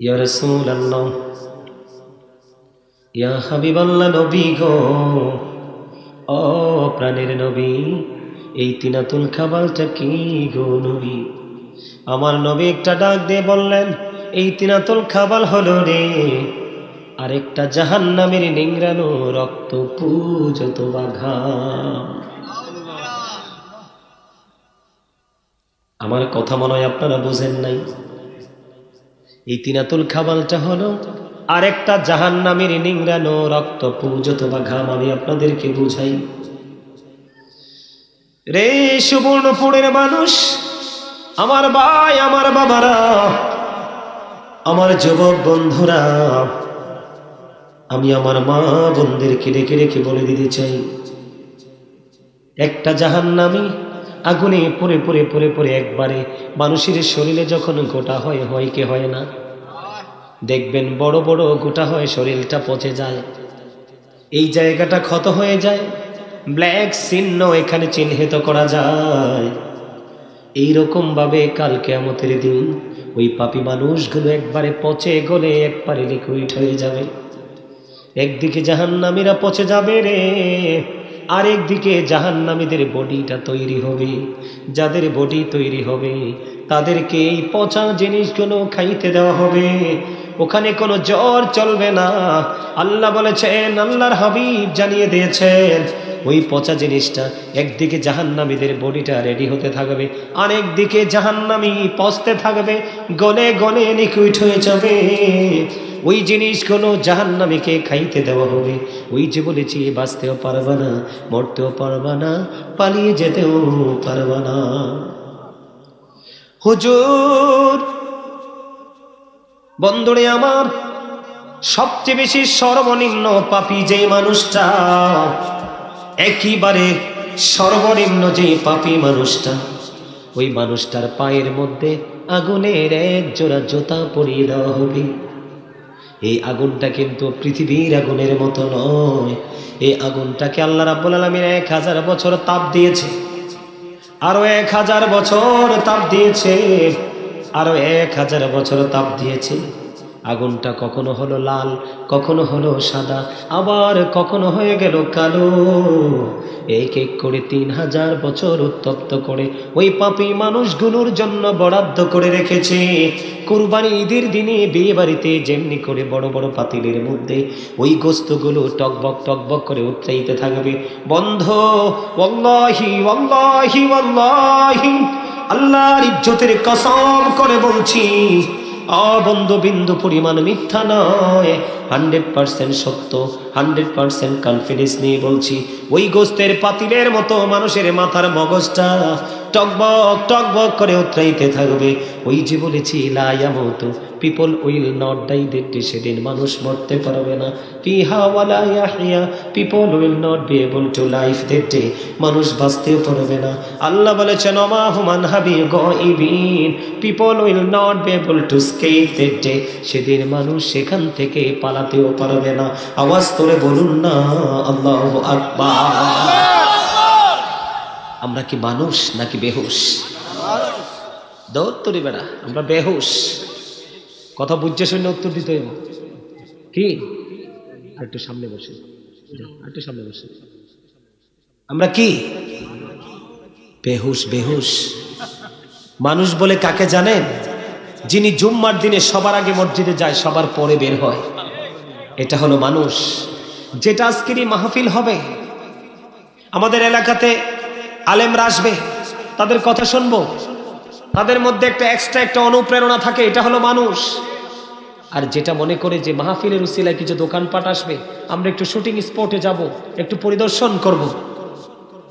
ইয়া রাসূলুল্লাহ, ইয়া হাবিবাল্লাহ, নবী গো, ও প্রাণের নবী, এই তিনাতুল খাবালটা কি গো নবী? আমার নবী একটা ডাক দিয়ে বললেন, এই তিনাতুল খাবাল হলো রে আরেকটা জাহান্নামের নিংড়ানো রক্ত পূজত বাঘাম। আমার কথা মনে হয় আপনারা বুঝেন নাই। এই তিনাতুল খাবালটা হলো আরেকটা জাহান্নামের নিংড়ানো রক্ত পূজত বাঘাম। আমি আপনাদেরকে বুঝাই রে সুবর্ণপুরের মানুষ, আমার ভাই, আমার বাবারা, আমার যুবক বন্ধুরা, আমি আমার মা বোনদেরকে রেখে রেখে বলে দিতে চাই, একটা জাহান্নামী আগুনে পড়ে পড়ে পড়ে পড়ে একবারে মানুষের শরীরে যখন গোটা হয়, হয় কি হয় না? দেখবেন বড় বড় গোটা হয়, শরীরটা পচে যায়, এই জায়গাটা ক্ষত হয়ে যায়, ব্ল্যাক চিহ্ন এখানে চিহ্নিত করা যায়। এইরকম ভাবে কাল কিয়ামতের দিন ওই পাপী মানুষগুলো একবারে পচে গলে একবারে লিকুইড হয়ে যাবে। একদিকে জাহান্নামীরা পচে যাবে রে, আরেকদিকে জাহান্নামীদের বডিটা তৈরি হবে। যাদের বডি তৈরি হবে তাদেরকে এই পচা জিনিসগুলো খাইতে দেওয়া হবে। ওখানে কোনো জ্বর চলবে না। আল্লাহ বলেছেন, আল্লাহর হাবিব জানিয়ে দিয়েছেন, ওই পচা জিনিসটা একদিকে জাহান্নামীদের বডিটা রেডি হতে থাকবে, আরেকদিকে জাহান্নামী পচতে থাকবে, গলে গলে লিকুইড হয়ে যাবে। ওই জিনিসগুলো জাহান্নামীকে খাইতে দেওয়া হবে। ওই যে বলেছি, বাঁচতেও পারবা না, মরতেও পারবা না, পালিয়ে যেতেও পারবা না। হুজুর বন্ধুরে আমার, সবচেয়ে বেশি সর্বনিম্ন পাপী যে মানুষটা, একেবারে সর্বনিম্ন যে পাপী মানুষটা, ওই মানুষটার পায়ের মধ্যে আগুনের এক জোড়া জুতা পরিয়ে দেওয়া হবে। এই আগুনটা কিন্তু পৃথিবীর আগুনের মতো নয়। এই আগুনটাকে আল্লাহ রাব্বুল আলামিন 1000 বছর তাপ দিয়েছে, আরো 1000 বছর তাপ দিয়েছে, আরো 1000 বছর তাপ দিয়েছে। আগুনটা কখনো হলো লাল, কখনো হলো সাদা, আবার কখনো হয়ে গেল কালো। এক এক করে 3000 বছর উত্তপ্ত করে ওই পাপী মানুষগুলোর জন্য বরাদ্দ করে রেখেছে। কুরবানি ঈদের দিনে বিয়ে বাড়িতে যেমনি করে বড় বড় পাতিলের মধ্যে ওই গোস্তগুলো টকবক টকবক করে উৎসাহিতে থাকবে। বন্ধ, ওয়াল্লাহি ওয়াল্লাহি ওয়াল্লাহি, আল্লাহর ইজ্জতের কসম করে বলছি, বন্ধু বিন্দু পরিমাণ মিথ্যা নয়, 100% সত্য, 100% কনফিডেন্স নিয়ে বলছি, ওই গোস্তের পাতিলের মতো মানুষের মাথার মগজটা টকবক টকবক করে উৎরাইতে থাকবে। ওই যে বলেছি, লা ইয়ামুতু, people will not die that day, সেদিন মানুষ মরতে পারবে না। ফিহা ওয়ালা ইয়াহইয়া, people will not be able to life that day, মানুষ বাঁচতেও পারবে না। আল্লাহ বলেছেন, ওমা হুম আনহা বিগাইবিন, people will not be able to escape that day, সেদিন মানুষ সেখান থেকে পালাতেও পারবে না। আওয়াজ করে বলুন না আল্লাহু আকবার। আমরা কি মানুষ নাকি বেহুশ? দৌত্তরি বেড়া, আমরা বেহুশ। কথা বুঝছে শুনে উত্তর দিতে হইব। কি আরেকটু সামনে বসে, আরেকটু সামনে বসে। আমরা কি বেহুশ? বেহুশ মানুষ বলে কাকে জানেন? যিনি জুম্মার দিনে সবার আগে মসজিদে যায়, সবার পরে বের হয়, এটা হলো মানুষ। যেটা আজকেরই মাহফিল হবে, আমাদের এলাকাতে আলেমরা আসবে, তাদের কথা শুনবো, তাদের মধ্যে একটা এক্সট্রা একটা অনুপ্রেরণা থাকে, এটা হলো মানুষ। আর যেটা মনে করে যে মাহফিলের উসিলায় কিছু দোকানপাট আসবে, আমরা একটু শুটিং স্পটে যাব, একটু পরিদর্শন করব,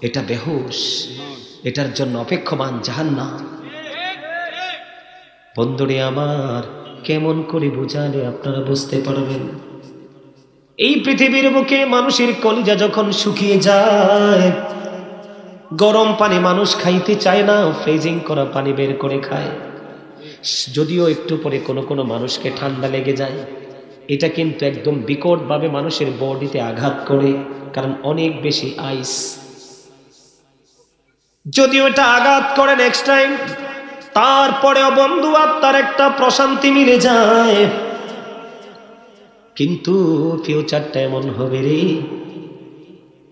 এটা বেহুশ। এটার জন্য অপেক্ষমান জাহান্নাম। বন্ধুরে আমার, কেমন করে বুঝালে আপনারা বুঝতে পারবেন? এই পৃথিবীর বুকে মানুষের কলিজা যখন শুকিয়ে যায়, গরম পানি মানুষ খাইতে চায় না, ফ্রিজিং করা পানি বের করে খায়। যদিও একটু পরে কোনো কোনো মানুষকে ঠান্ডা লেগে যায়, এটা কিন্তু একদম বিকটভাবে মানুষের বডিতে আঘাত করে, কারণ অনেক বেশি আইস। যদিও এটা আঘাত করে নেক্সট টাইম তারপরেও বন্ধু আত্মার একটা প্রশান্তি মিলে যায়। কিন্তু ফিউচারটা এমন হবে রে,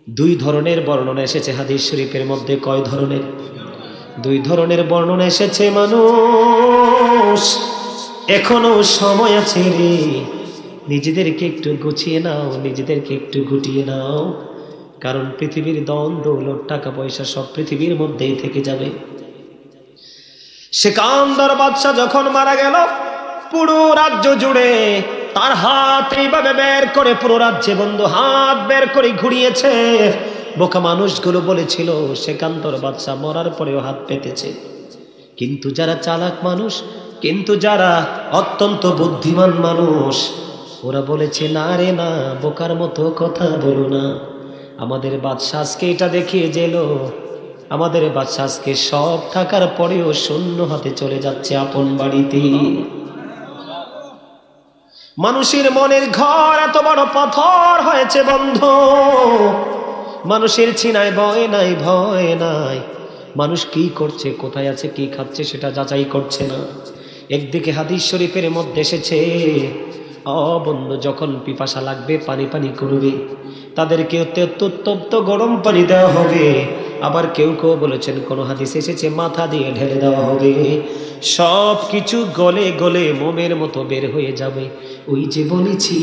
দুই ধরনের বর্ণনা এসেছে হাদিস শরীফের মধ্যে। কয় ধরনের? দুই ধরনের বর্ণনা এসেছে। মানুষ এখনো সময় আছে রে, নিজেদেরকে একটু গুছিয়ে নাও, নিজেদেরকে একটু গুটিয়ে নাও, কারণ পৃথিবীর ধন দৌলত টাকা পয়সা সব পৃথিবীর মধ্যেই থেকে যাবে। সিকান্দার বাদশা যখন মারা গেল, পুরো রাজ্য জুড়ে তার হাত এইভাবে বের করে, পুরো রাজ্যে বন্ধু হাত বের করে ঘুরিয়েছে। বোকা মানুষগুলো বলেছিল সিকান্দার বাদশা মরার পরেও হাত পেতেছে, কিন্তু যারা চালাক মানুষ, কিন্তু যারা অত্যন্ত বুদ্ধিমান মানুষ, ওরা বলেছে না রে না, বোকার মতো কথা বলো না। আমাদের বাদশা আজকে এটা দেখিয়ে গেল, আমাদের বাদশা আজকে সব থাকার পরেও শূন্য হাতে চলে যাচ্ছে আপন বাড়িতে। মানুষের মনের ঘর এত বড় পাথর হয়েছে বন্ধু, মানুষের চিনায় ভয় নাই, ভয় নাই। মানুষ কি করছে, কোথায় আছে, কি খাচ্ছে সেটা যাচাই করছে না। একদিকে হাদিস শরীফের মধ্যে এসেছে, বন্ধু যখন পিপাসা লাগবে, পানি পানি করবে, তাদেরকে উত্তপ্ত গরম পানি দেওয়া হবে। আবার কেউ কেউ বলেছেন, কোন হাদিস এসেছে মাথা দিয়ে ঢেলে দেওয়া হবে। সব কিছু গলে গলে মোমের মতো বের হয়ে যাবে। ওই যে বলেছি,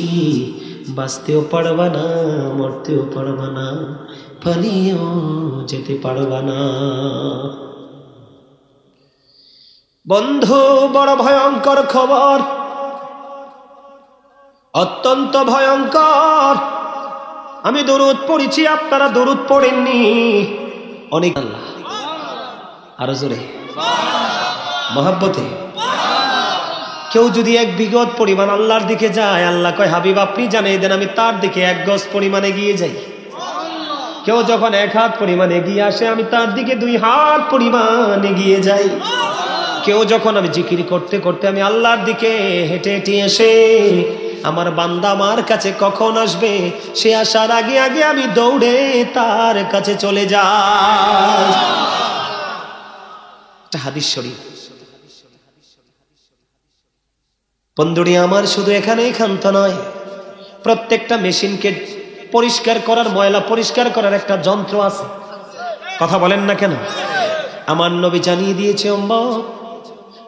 বাঁচতেও পারবা না, মরতেও পারবা না, পালিয়েও যেতে পারবা না। বন্ধু বড় ভয়ঙ্কর খবর, অত্যন্ত ভয়ঙ্কর। আমি দরুদ পড়েছি, আপনারা দরুদ পড়েননি অনেক। আল্লাহ আরো জোরে মহাব্বতে। কেউ যদি এক বিগত পরিমাণ আল্লাহর দিকে যায়, আল্লাহ কয় হাবিব আপনি জানিয়ে দেন আমি তার দিকে এক গজ পরিমাণ এগিয়ে যাই। কেউ যখন এক হাত পরিমাণ এগিয়ে আসে, আমি তার দিকে 2 হাত পরিমাণ এগিয়ে যাই। কেউ যখন আমি জিকির করতে করতে আমি আল্লাহর দিকে হেঁটে হেঁটে এসে, আমার বান্দা আমার কাছে কখন আসবে সে আসার আগে আগে আমি দৌড়ে তার কাছে চলে যাই। এটা হাদিস শরীফ। বন্ধুরি আমার, শুধু এখানেই ক্ষান্ত নয়, প্রত্যেকটা মেশিনকে পরিষ্কার করার, ময়লা পরিষ্কার করার একটা যন্ত্র আছে। কথা বলেন না কেন? আমার নবী জানিয়ে দিয়েছে, উম্মত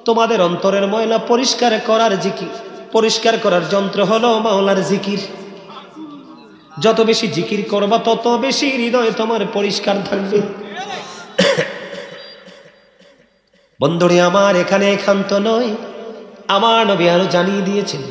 তোমাদের অন্তরের ময়লা পরিষ্কার করার জিকির, পরিষ্কার করার যন্ত্র হলো মাওলার জিকির। যত বেশি জিকির করবা তত বেশি হৃদয় তোমার পরিষ্কার থাকবে। বন্ধুরে আমার, এখানে ক্ষান্ত নয়, আমার নবী আরো জানিয়ে দিয়েছেন,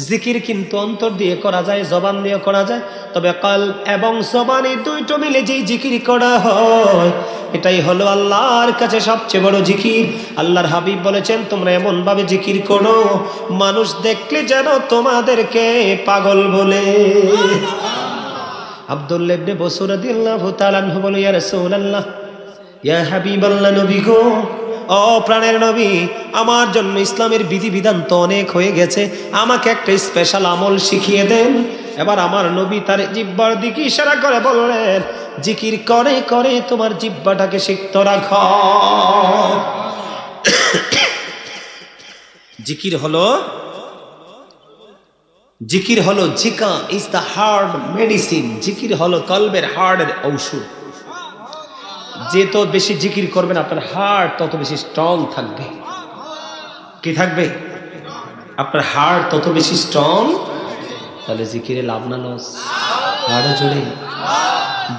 জিকির কিন্তু অন্তর দিয়ে করা যায়, জবান দিয়ে করা যায়, তবে কলব এবং জবান এই দুইটো মিলে যেই জিকির করা হয়, এটাই হলো আল্লাহর কাছে সবচেয়ে বড় জিকির। আল্লাহর হাবিব বলেছেন, তোমরা এমন ভাবে জিকির করো মানুষ দেখলে যেন তোমাদেরকে পাগল বলে। আব্দুল্লাহ ইবনে বসর রাদিয়াল্লাহু তাআলা আনহু বলে, ইয়া রাসূলুল্লাহ, ইয়া হাবিবাল্লাহ, নবী গো, ও প্রাণের নবী, আমার জন্য ইসলামের বিধিবিধান তো অনেক হয়ে গেছে, আমাকে একটা স্পেশাল আমল শিখিয়ে দেন। এবার আমার নবী তার জিহ্বার দিকে ইশারা করে বললেন, জিকির করে করে তোমার জিহ্বাটাকে সিক্ত রাখো। জিকির হলো Zika is the heart medicine. জিকির হলো কলবের হার্টের ঔষধ। যত বেশি জিকির করবেন আপনার হার্ট তত বেশি স্ট্রং থাকবে। কি থাকবে? আপনার হার্ট তত বেশি স্ট্রং। তাহলে জিকিরে লাভ না লস? আরো জোরে।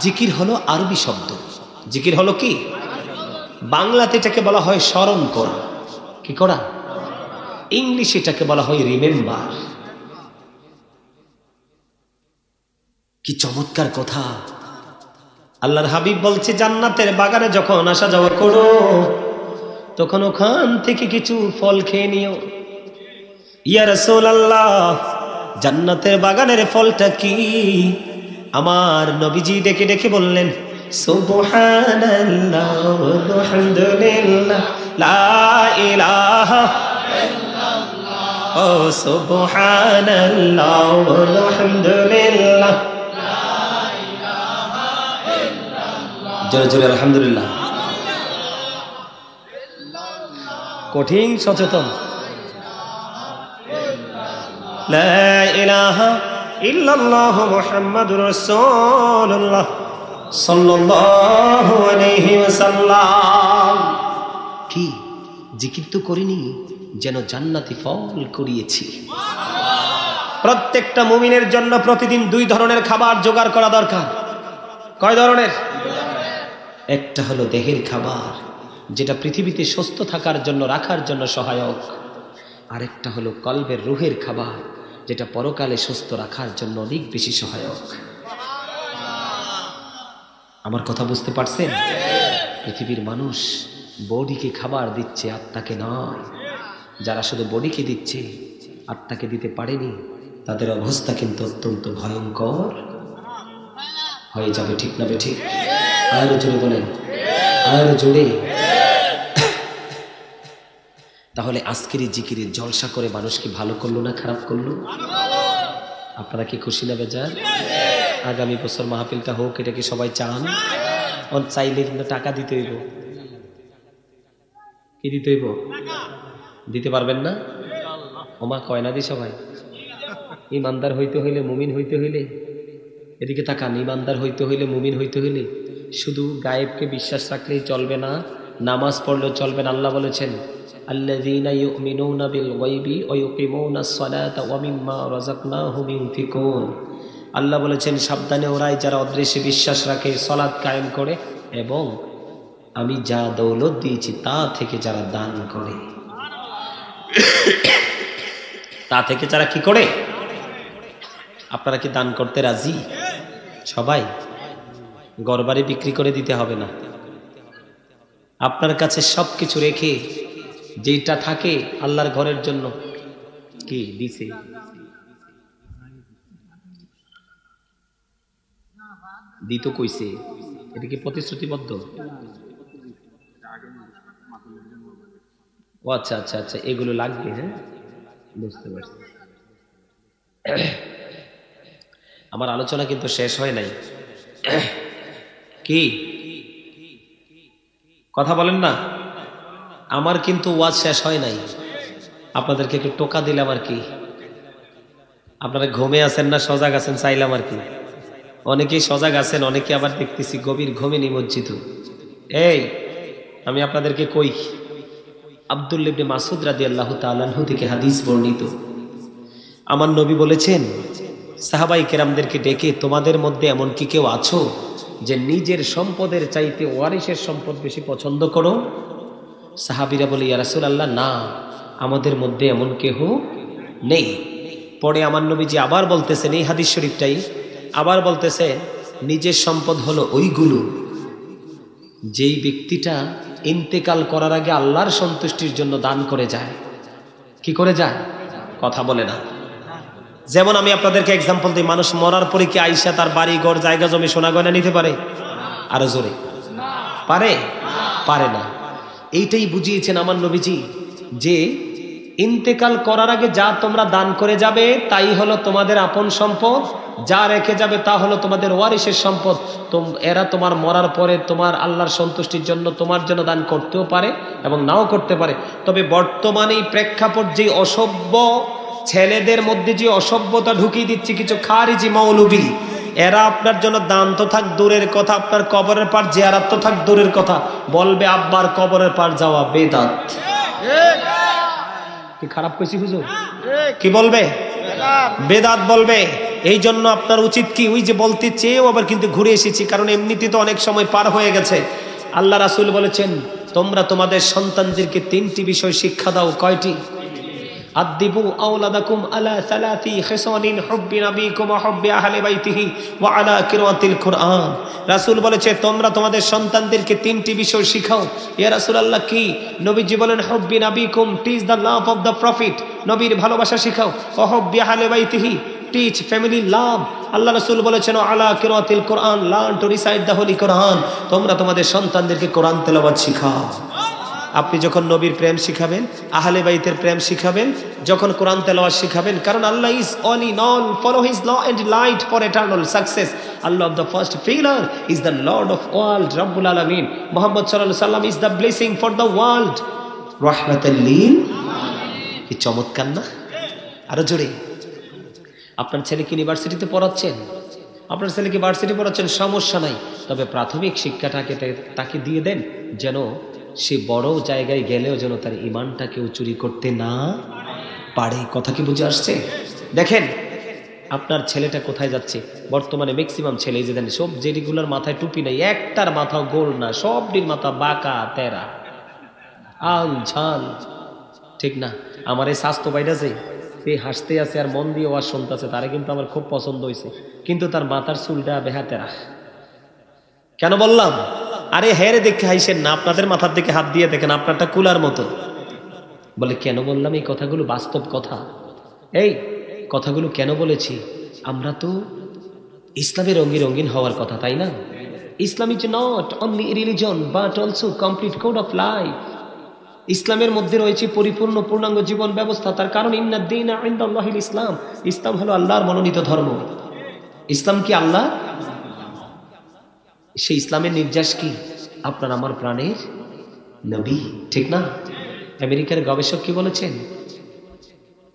জিকির হলো আরবি শব্দ। জিকির হলো কি? বাংলাতে এটাকে বলা হয় স্মরণ করা। কি করা? ইংলিশে এটাকে বলা হয় রিমেম্বার। কি চমৎকার কথা! আল্লাহর হাবিব বলছে, জান্নাতের বাগানে যখন আসা যাওয়া করো তখন ওখান থেকে কিছু ফল খেয়ে নিও। ইয়া রাসূলুল্লাহ, জান্নাতের বাগানের ফলটা কি? আমার নবীজি ডেকে ডেকে বললেন, সুবহানাল্লাহ ওয়ালহামদুলিল্লাহ লা ইলাহা ইল্লাল্লাহ। ও সুবহানাল্লাহ ওয়ালহামদুলিল্লাহ, জোরে জোরে আলহামদুলিল্লাহ। কঠিন সচেতন। লা ইলাহা ইল্লাল্লাহ মুহাম্মাদুর রাসূলুল্লাহ সাল্লাল্লাহু আলাইহি ওয়াসাল্লাম। কি জিকির তো করিনি, যেন জান্নাতি ফল করিয়েছি। প্রত্যেকটা মুমিনের জন্য প্রতিদিন 2 ধরনের খাবার জোগাড় করা দরকার। কয় ধরনের? একটা হলো দেহের খাবার, যেটা পৃথিবীতে সুস্থ থাকার জন্য, রাখার জন্য সহায়ক। আরেকটা হলো কলবের রুহের খাবার, যেটা পরকালে সুস্থ রাখার জন্য অনেক বেশি সহায়ক। আমার কথা বুঝতে পারছেন? পৃথিবীর মানুষ বডিকে খাবার দিচ্ছে, আত্মাকে নয়। যারা শুধু বডিকে দিচ্ছে, আত্মাকে দিতে পারেনি, তাদের অবস্থা কিন্তু অত্যন্ত ভয়ঙ্কর হয়ে যাবে। ঠিক না ঠিক? আরো জোরে বলেন, আরো জোরে। তাহলে আজকের জিকিরের জলসা করে মানুষ কি ভালো করলো না খারাপ করলো? আপনারা কি খুশি না বেজার? আগামী বছর মাহফিলটা হোক, এটা কি সবাই চান? চাইলে কিন্তু টাকা দিতে হইব। কি দিতে হইব? দিতে পারবেন না? ওমা কয় না দি সবাই। ইমানদার হইতে হইলে, মুমিন হইতে হইলে, এদিকে তাকান, ইমানদার হইতে হইলে, মুমিন হইতে হইলে শুধু গায়েবকে বিশ্বাস রাখলেই চলবে না, নামাজ পড়লেও চলবে না। আল্লাহ বলেছেন, আল্লাযীনা ইউমিনুনা বিল গায়বি ওয়া ইউকিমুনাস সালাতা ওয়া মিম্মা রাযাকনাহুম ইউনফিকুন। আল্লাহ বলেছেন, সাবধানে ওরাই যারা অদৃশ্যে বিশ্বাস রাখে, সালাত কায়েম করে, এবং আমি যা দৌলত দিয়েছি তা থেকে যারা দান করে। তা থেকে যারা কি করে? আপনারা কি দান করতে রাজি? সবাই? ঘরবাড়ি বিক্রি করে দিতে হবে না। আপনার কাছে সবকিছু রেখে যেটা থাকে আল্লাহর ঘরের জন্য কি দিছে, দিত কইছে, এটা কি প্রতিশ্রুতিবদ্ধ? ও আচ্ছা আচ্ছা আচ্ছা, এগুলো লাগবে। হ্যাঁ, বুঝতে পারছি। আমার আলোচনা কিন্তু শেষ হয় নাই। কি কথা বলেন না? আমার কিন্তু ওয়াজ শেষ হয় নাই। আপনাদেরকে একটু টোকা দিলাম আর কি। আপনারা ঘুমে আছেন না সজাগ আছেন চাইলাম আর কি। অনেকেই সজাগ আছেন, অনেকে আবার দেখতেছি গভীর ঘুমে নিমজ্জিত। এই আমি আপনাদেরকে কই, আব্দুল্লাহ ইবনে মাসউদ রাদিয়াল্লাহু তাআলা আনহু থেকে হাদিস বর্ণিত। আমার নবী বলেছেন, সাহাবাই কেরামদেরকে ডেকে, তোমাদের মধ্যে এমন কি কেউ আছো যে নিজের সম্পদের চাইতে ওয়ারিসের সম্পদ বেশি পছন্দ করো? সাহাবীরা বলে, ইয়া রাসূলুল্লাহ, না, আমাদের মধ্যে এমন কেহ নেই। পরে আমার নবীজি আবার বলতেছেন, এই হাদিস শরীফটাই আবার বলতেছে, নিজের সম্পদ হলো ওইগুলো যেই ব্যক্তিটা ইন্তেকাল করার আগে আল্লাহর সন্তুষ্টির জন্য দান করে যায়। কি করে যায়? কথা বলে না। যেমন আমি আপনাদেরকে এক্সাম্পল দিই, মানুষ মরার পরে কি আইসা তার বাড়ি ঘর জায়গা জমি সোনা গয়না নিতে পারে? আরো জোরে পারে? পারে না। এইটাই বুঝিয়েছেন আমার নবীজি, যে ইন্তেকাল করার আগে যা তোমরা দান করে যাবে তাই হলো তোমাদের আপন সম্পদ, যা রেখে যাবে তা হলো তোমাদের ওয়ারিসের সম্পদ। এরা তোমার মরার পরে তোমার আল্লাহর সন্তুষ্টির জন্য তোমার জন্য দান করতেও পারে এবং নাও করতে পারে। তবে বর্তমানে এই প্রেক্ষাপট যে অসভ্য ছেলেদের মধ্যে যে অসভ্যতা ঢুকিয়ে দিচ্ছে কিছু খারিজি মৌলবী, এরা আপনার জন্য দান তো থাক দূরের কথা, আপনার কবরের পার জিয়ারত তো থাক দূরের কথা, বলবে আব্বার কবরের পার যাওয়া বেদাত। কি খারাপ কইছি হুজুর? কি বলবে? বেদাত বলবে। এই জন্য আপনার উচিত কি, ওই যে বলতে চেয়েও আবার কিন্তু ঘুরে এসেছি, কারণ এমনিতে তো অনেক সময় পার হয়ে গেছে। আল্লাহ রাসূল বলেছেন, তোমরা তোমাদের সন্তানদেরকে 3টি বিষয় শিক্ষা দাও। কয়টি? আদিবু আওলাদাকুম আলা সালাতি খিসানিন হুব্বি নবীকুম ওয়া হুব্বি আহলি বাইতিহি ওয়া আলা কিরাতিল কুরআন। রাসূল বলেছে, তোমরা তোমাদের সন্তানদেরকে 3টি বিষয় শিখাও। ইয়া রাসূলুল্লাহ কি? নবীজি বলেন, হুব্বি নবীকুম, teach the love of the prophet, নবীর ভালোবাসা শিখাও। ওয়া হুব্বি আহলি বাইতিহি, টিচ ফ্যামিলি লাভ। আল্লাহ রাসূল বলেছেন, আলা কিরাতিল Quran, learn to recite the holy Quran. তোমরা তোমাদের সন্তানদেরকে কোরআন তেলাওয়াত শিখাও। আপনি যখন নবীর প্রেম শিখাবেন, আহলে বাইতের প্রেম শিখাবেন, যখন কোরআন তেলাওয়াত শিখাবেন, কারণ Allah is all in all, follow his law and light for eternal success. Allah of the first pillar is the lord of world, রব্বুল আলামিন। মুহাম্মদ সাল্লাল্লাহু আলাইহি ওয়াসাল্লাম is the blessing for the world. রাহমাতাল লিল, কি চমৎকার না? আরো জোরে। আপনার ছেলেকে ইউনিভার্সিটিতে পড়াচ্ছেন, আপনার ছেলেকে ভার্সিটি পড়াচ্ছেন, সমস্যা নাই, তবে প্রাথমিক শিক্ষাটাকে তাকে দিয়ে দেন, যেন সে বড় জায়গায় গেলেও যেন তার ঈমানটা কেউ চুরি করতে না পারে। কথা কি বুঝে আসছে? দেখেন আপনার ছেলেটা কোথায় যাচ্ছে। বর্তমানে ম্যাক্সিমাম ছেলে যে দেন সব যেগুলোর মাথায় টুপি নাই, একটার মাথা গোল না, সবটির মাথা বাঁকা তেরা আল ঝাল, ঠিক না? আমার এই স্বাস্থ্য বাইরে যে সে হাসতে আছে আর মন দিয়ে ওয়াজ শুনতেছে, তারা কিন্তু আমার খুব পছন্দ হয়েছে, কিন্তু তার মাথার চুলটা বেহাতেরা। কেন বললাম? আরে হেরে দেখে হাইছেন না, আপনাদের মাথার দিকে হাত দিয়ে দেখেন, আপনারটা কুলার মতো। বলে কেন বললাম এই কথাগুলো? বাস্তব কথা। এই কথাগুলো কেন বলেছি? আমরা তো ইসলামের রঙিন হওয়ার কথা, তাই না? Islam is not only religion but also complete code of life. ইসলামের মধ্যে রয়েছে পরিপূর্ণ পূর্ণাঙ্গ জীবন ব্যবস্থা। তার কারণ ইন্নাদ দীনা ইনদাল্লাহিল ইসলাম, ইসলাম হলো আল্লাহর মনোনীত ধর্ম। ইসলাম কি আল্লাহ? সেই ইসলামের নির্যাস কি? আপনার আমার প্রাণের নবী, ঠিক না? আমেরিকার গবেষক কি বলেছেন?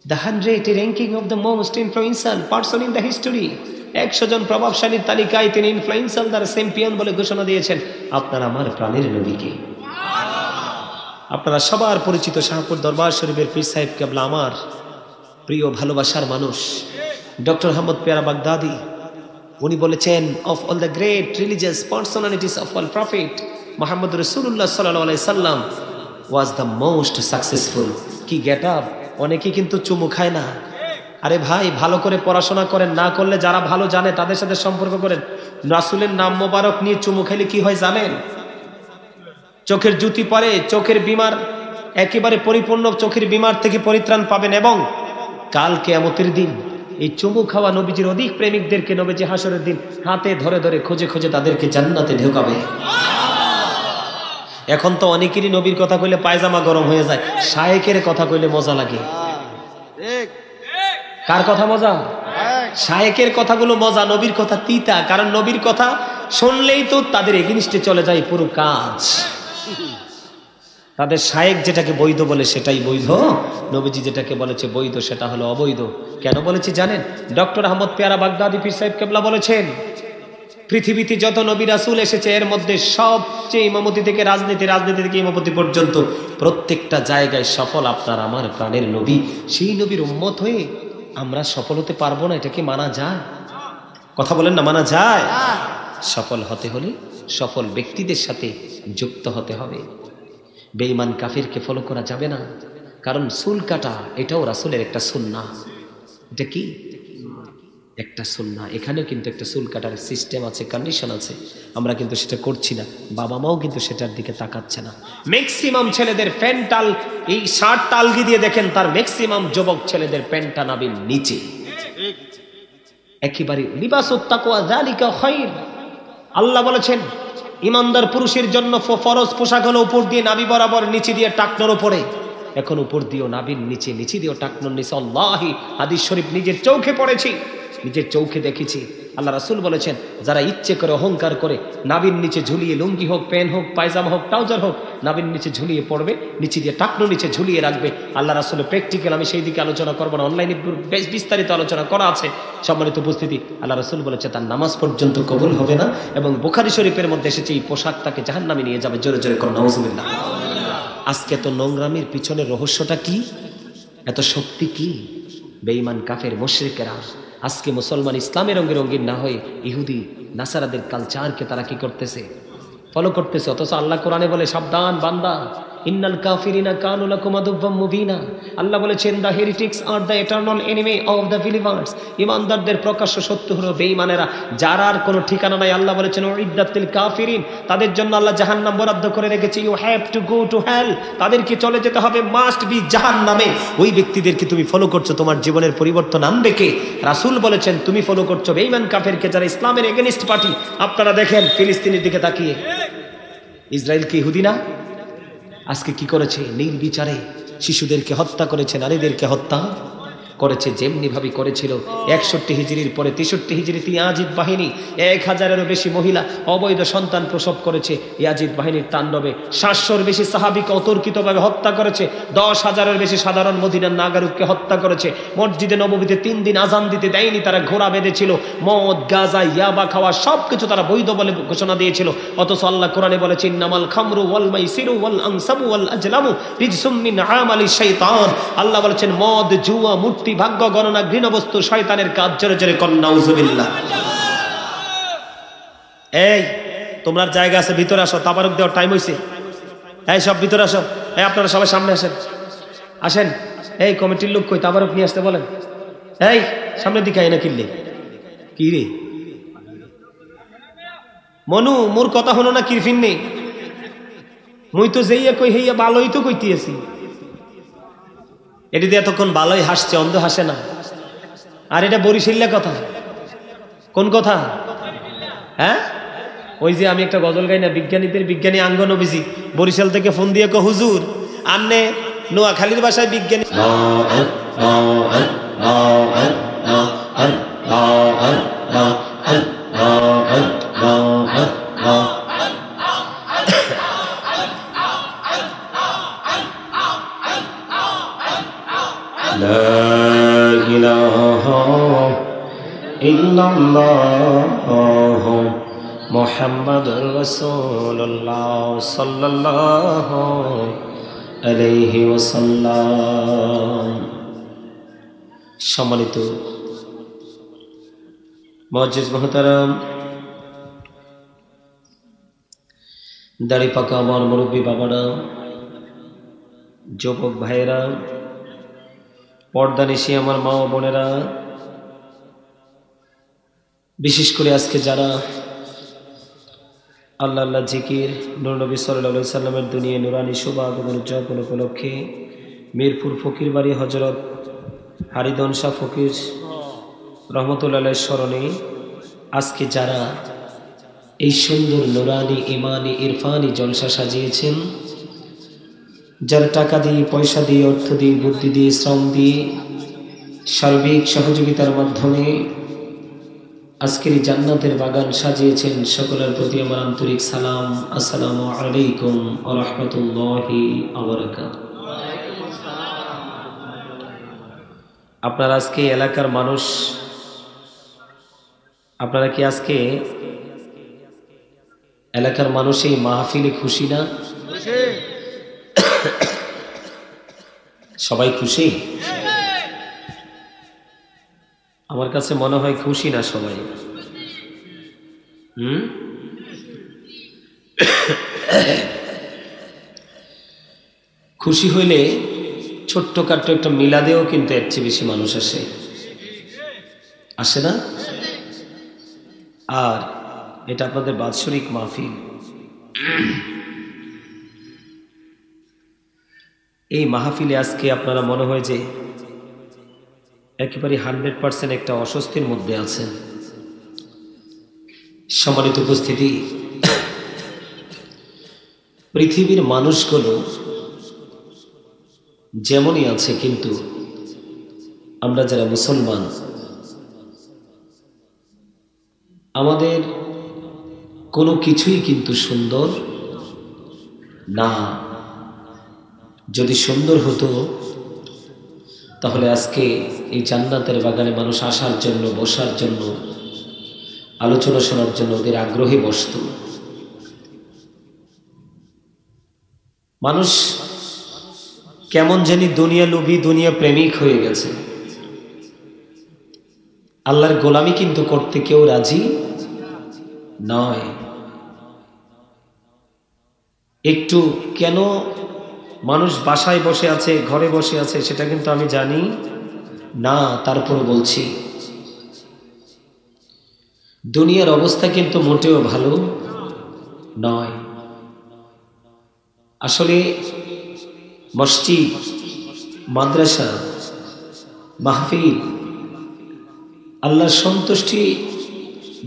The 100 ranking of the most influential person in the history, 100 জন প্রভাবশালীর তালিকায় তিনি ইনফ্লুয়েন্সাল দ্য চ্যাম্পিয়ন বলে ঘোষণা দিয়েছেন। আপনার আমার প্রাণের নবীকে। আপনারা সবার পরিচিত শাহপুর দরবার শরীফের পীর সাহেব কেবলা, আমার প্রিয় ভালোবাসার মানুষ ডক্টর আহমদ পেয়ারা বাগদাদি, উনি বলেছেন of all the great religious personalities of all prophet Muhammad রাসূলুল্লাহ সাল্লাল্লাহু আলাইহি সাল্লাম ওয়াজ দ্য মোস্ট সাকসেসফুল। কি গেট আপ! অনেকে কিন্তু চুমু খায় না। আরে ভাই, ভালো করে পড়াশোনা করেন, না করলে যারা ভালো জানে তাদের সাথে সম্পর্ক করেন। রাসূলের নাম মোবারক নিয়ে চুমু খেলে কি হয় জানেন? চোখের জুতি পরে, চোখের বিমার একেবারে পরিপূর্ণ চোখের বিমার থেকে পরিত্রাণ পাবেন, এবং কাল কিয়ামতের দিন এই চুমু খাওয়া নবীজির অধিক প্রেমিকদেরকে নবীজি হাসরের দিন হাতে ধরে ধরে খুঁজে খুঁজে তাদেরকে জান্নাতে ঢোকাবে। এখন তো অনেকেরই নবীর কথা কইলে পায়জামা গরম হয়ে যায়, শায়েকের কথা কইলে মজা লাগে। কার কথা মজা? শায়েকের কথাগুলো মজা, নবীর কথা তিতা। কারণ নবীর কথা শুনলেই তো তাদের এগেইনস্টে চলে যায় পুরো কাজ। তাদের শায়েক যেটাকে বৈধ বলে সেটাই বৈধ, নবীজি যেটাকে বলেছে বৈধ সেটা হলো অবৈধ। কেন বলেছি জানেন? ডক্টর আহমদ পেয়ারা বাগদাদি পীর সাহেব কেবলা বলেছেন, পৃথিবীতে যত নবী রাসূল এসেছে এর মধ্যে সবচেয়ে ইমামতি থেকে রাজনীতি, রাজনীতি থেকে ইমামতি পর্যন্ত প্রত্যেকটা জায়গায় সফল আপনার আমার প্রাণের নবী। সেই নবীর উম্মত হয়ে আমরা সফল হতে পারবো না, এটা কি মানা যায়? কথা বলেন না, মানা যায়? সফল হতে হলে সফল ব্যক্তিদের সাথে যুক্ত হতে হবে। বেঈমান কাফিরকে ফলো করা যাবে না, কারণ চুল কাটা এটাও রাসূলের একটা সুন্নাহ। এটা কি? একটা সুন্নাহ। এখানেও কিন্তু একটা চুল কাটার সিস্টেম আছে, কন্ডিশন আছে, আমরা কিন্তু সেটা করছি না। বাবা মাও কিন্তু সেটার দিকে তাকাচ্ছে না। ম্যাক্সিমাম ছেলেদের প্যান্টাল, এই শার্টটা আলগি দিয়ে দেখেন, তার ম্যাক্সিমাম যুবক ছেলেদের প্যান্টটা নাভির নিচে একেবারে। লিবাসুত তাকওয়া যালিকা খায়র। আল্লাহ বলেছেন ইমানদার পুরুষের জন্য ফরজ পোশাক হলো উপর দিয়ে নাভি বরাবর, নিচে দিয়ে টাকনোর উপরে। এখন উপর দিয়েও নাভির নিচে, নিচে দিয়েও টাকনোর নিচে। আল্লাহি, হাদিস শরীফ নিজের চোখে পড়েছি, নিজের চোখে দেখেছি। আল্লাহ রাসূল বলেছেন, যারা ইচ্ছে করে অহংকার করে নাভির নিচে ঝুলিয়ে, লুঙ্গি হোক, প্যান্ট হোক, পায়জামা হোক, ট্রাউজার হোক, নাভির নিচে ঝুলিয়ে পড়বে, নিচে দিয়ে টাকনো নিচে ঝুলিয়ে রাখবে। আল্লাহ রাসূলের প্র্যাকটিক্যাল, আমি সেই দিকে আলোচনা করবো না, অনলাইনে বেশ বিস্তারিত আলোচনা করা আছে। সম্মানিত উপস্থিতি, আল্লাহ রাসূল বলেছে তার নামাজ পর্যন্ত কবুল হবে না, এবং বুখারী শরীফের মধ্যে এসেছে এই পোশাক তাকে জাহান্নামে নিয়ে যাবে। জোরে জোরে করুন নাউজুবিল্লাহ। আজকে তো নোংরামির পিছনের রহস্যটা কি? এত শক্তি কি? বেঈমান কাফের মুশরিকেরা আজকে মুসলমান ইসলামের রঙে রঙিন না হয়ে ইহুদি নাসারাদের কালচারকে তারা কি করতেছে? ফলো করতেছে। অথচ আল্লাহ কোরআনে বলে, সাবধান বান্দা, ইন্নাল কাফিরিনা কানু লাকুম আদুওয়াম মুবিনা। আল্লাহ বলেছেন, the heretics are the eternal enemy of the believers. ইমানদারদের প্রকাশ্য শত্রু হলো বেঈমানেরা, যার আর কোনো ঠিকানা নাই। আল্লাহ বলেছেন, উইদ্দাতিল কাফিরিন, তাদের জন্য আল্লাহ জাহান্নাম বরাদ্দ করে রেখেছে। You have to go to hell, তাদেরকে চলে যেতে হবে, মাস্ট বি জাহান্নামে। ওই ব্যক্তিদেরকে তুমি ফলো করছো, তোমার জীবনের পরিবর্তন আনবে কে? রাসূল বলেছেন, তুমি ফলো করছো বেঈমান কাফেরকে, যারা ইসলামের এগেইনস্ট পার্টি। আপনারা দেখেন ফিলিস্তিনের দিকে তাকিয়ে, ইসরায়েল কি ইহুদি না? আজকে কি করেছে? নির্বিচারে শিশুদেরকে হত্যা করেছে, নারীদেরকে হত্যা করেছে, যেমনি ভাবে করেছিল 61 হিজরির পরে 63 হিজরিতে ইয়াজিদ বাহিনী 1000-এরও বেশি মহিলা অবৈধ সন্তান প্রসব করেছে। ইয়াজিদ বাহিনীর তাণ্ডবে 700-র বেশি সাহাবীকে অতর্কিতভাবে হত্যা করেছে। 10,000-এর বেশি সাধারণ মদিনার নাগরিককে হত্যা করেছে। মসজিদে নববীতে 3 দিন আজান দিতে দেয়নি, তারা ঘোড়া বেঁধেছিল। মদ, গাঁজা, ইয়াবা খাওয়া সবকিছু তারা বৈধ বলে ঘোষণা দিয়েছিল। অথচ আল্লাহ কোরআনে বলেছেন, ইন্নামাল খামরু ওয়াল মাইসিরু ওয়াল আনসাবু ওয়াল আজলামু রিজসুম মিন আমালি শাইতান। আল্লাহ বলেছেন, মদ, জুয়া, মূর্তি, ভাগ্য গণনা, ঘৃণবস্তু শয়তানের কাজ। জোরে জোরে কন্যা নাউজুবিল্লাহ। এই তোমরা জায়গা আছে, ভিতরে আসো, তাবারুক দেওয়ার টাইম হইছে। এই সব ভিতরে আসো। এই আপনারা সবাই সামনে আসেন, আসেন। এই কমিটির লোক কই, তাবারুক নিয়ে আসতে বলেন। এই সামনের দিকে আয় না, কিনলে কি রে মনু, মোর কথা হলো না কিরফিন নেই। মুই তো যেইয়া কই হইয়া ভালোই তো কইতেছি। এটি দিয়ে এতক্ষণ ভালোই হাসছে, অন্ধ হাসে না। আর এটা বরিশাল্লা কথা। কোন কথা? হ্যাঁ, ওই যে আমি একটা গজল গাই না, বিজ্ঞানীদের বিজ্ঞানী আঙ্গ নবীজি বরিশাল থেকে ফোন দিয়ে কো, হুজুর আন্নে নোয়াখালীর ভাষায় বিজ্ঞানী। লা ইলাহা ইল্লাল্লাহ মুহাম্মাদুর রাসূলুল্লাহ সাল্লাল্লাহু আলাইহি ওয়াসাল্লাম। সম্মানিত মুআজ্জিজ মুহতারাম, দাড়ি পাকা আমার মুরব্বী বাবারা, যুবক ভাইয়েরা, পর্দানিশী আমার মা ও বোনেরা, বিশেষ করে আজকে যারা আল্লাহ আল্লাহ জিকির, নূর নবী সাল্লাল্লাহু আলাইহি সাল্লামের দুনিয়ায় নুরানি শুভ আগমন উদযাপন উপলক্ষে মিরপুর ফকির বাড়ি হযরত হারিদন শাহ ফকির রহমতুল্লাহ আলাইহির স্মরণে আজকে যারা এই সুন্দর নুরানি ইমানি ইরফানি জলসা সাজিয়েছেন, যারা টাকা দিয়ে, পয়সা দিয়ে, অর্থ দিয়ে, বুদ্ধি দিয়ে, শ্রম দিয়ে, সার্বিক সহযোগিতার মাধ্যমে আজকের এই জান্নাতের বাগান সাজিয়েছেন, সকলের প্রতি আমার আন্তরিক সালাম। আসসালামু আলাইকুম ওয়া রাহমাতুল্লাহি ওয়া বারাকাতুহু। আপনারা আজকে এলাকার মানুষ, আপনারা কি আজকে এলাকার মানুষ এই মাহফিলে খুশি না? সবাই খুশি? আমার কাছে মনে হয় খুশি না সবাই। খুশি হইলে ছোট্টখাট্ট একটা মিলাদেও কিন্তু এর চেয়ে বেশি মানুষ আসে, আসে না? আর এটা আপনাদের বাৎসরিক মাহফিল। এই মাহফিলে আজকে আপনারা মনে হয় যে একেবারে 100% একটা অস্বস্তির মধ্যে আছেন। সম্মানিত উপস্থিতি, পৃথিবীর মানুষগুলো যেমনই আছে, কিন্তু আমরা যারা মুসলমান, আমাদের কোনো কিছুই কিন্তু সুন্দর না। যদি সুন্দর হতো তাহলে আজকে এই জান্নাতের বাগানে মানুষ আসার জন্য, বসার জন্য, আলোচনা শোনার জন্য ওদের আগ্রহে বসত। মানুষ কেমন জানি দুনিয়া লোভী, দুনিয়া প্রেমিক হয়ে গেছে। আল্লাহর গোলামি কিন্তু করতে কেউ রাজি নয়। একটু কেন মানুষ বাসায় বসে আছে, ঘরে বসে আছে, সেটা কিন্তু আমি জানি না। তারপর বলছি, দুনিয়ার অবস্থা কিন্তু মোটেও ভালো নয়। আসলে মসজিদ, মাদ্রাসা, মাহফিল, আল্লাহর সন্তুষ্টি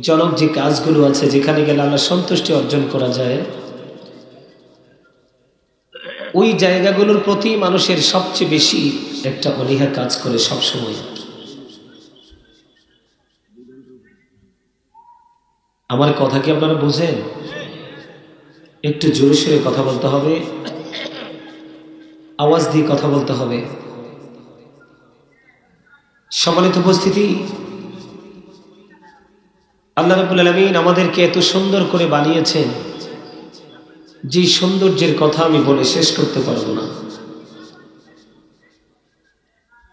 জনক যে কাজগুলো আছে, যেখানে গেলে আল্লাহর সন্তুষ্টি অর্জন করা যায়, ওই জায়গাগুলোর প্রতি মানুষের সবচেয়ে বেশি একটা অনীহা কাজ করে সব সময়। আমার কথা কি আপনারা বুঝেন? একটু জোরে সোরে কথা বলতে হবে, আওয়াজ দিয়ে কথা বলতে হবে। সম্মানিত উপস্থিতি, আল্লাহ রাব্বুল আলামিন আমাদেরকে এত সুন্দর করে বানিয়েছেন, যে সৌন্দর্যের কথা আমি বলে শেষ করতে পারবো না।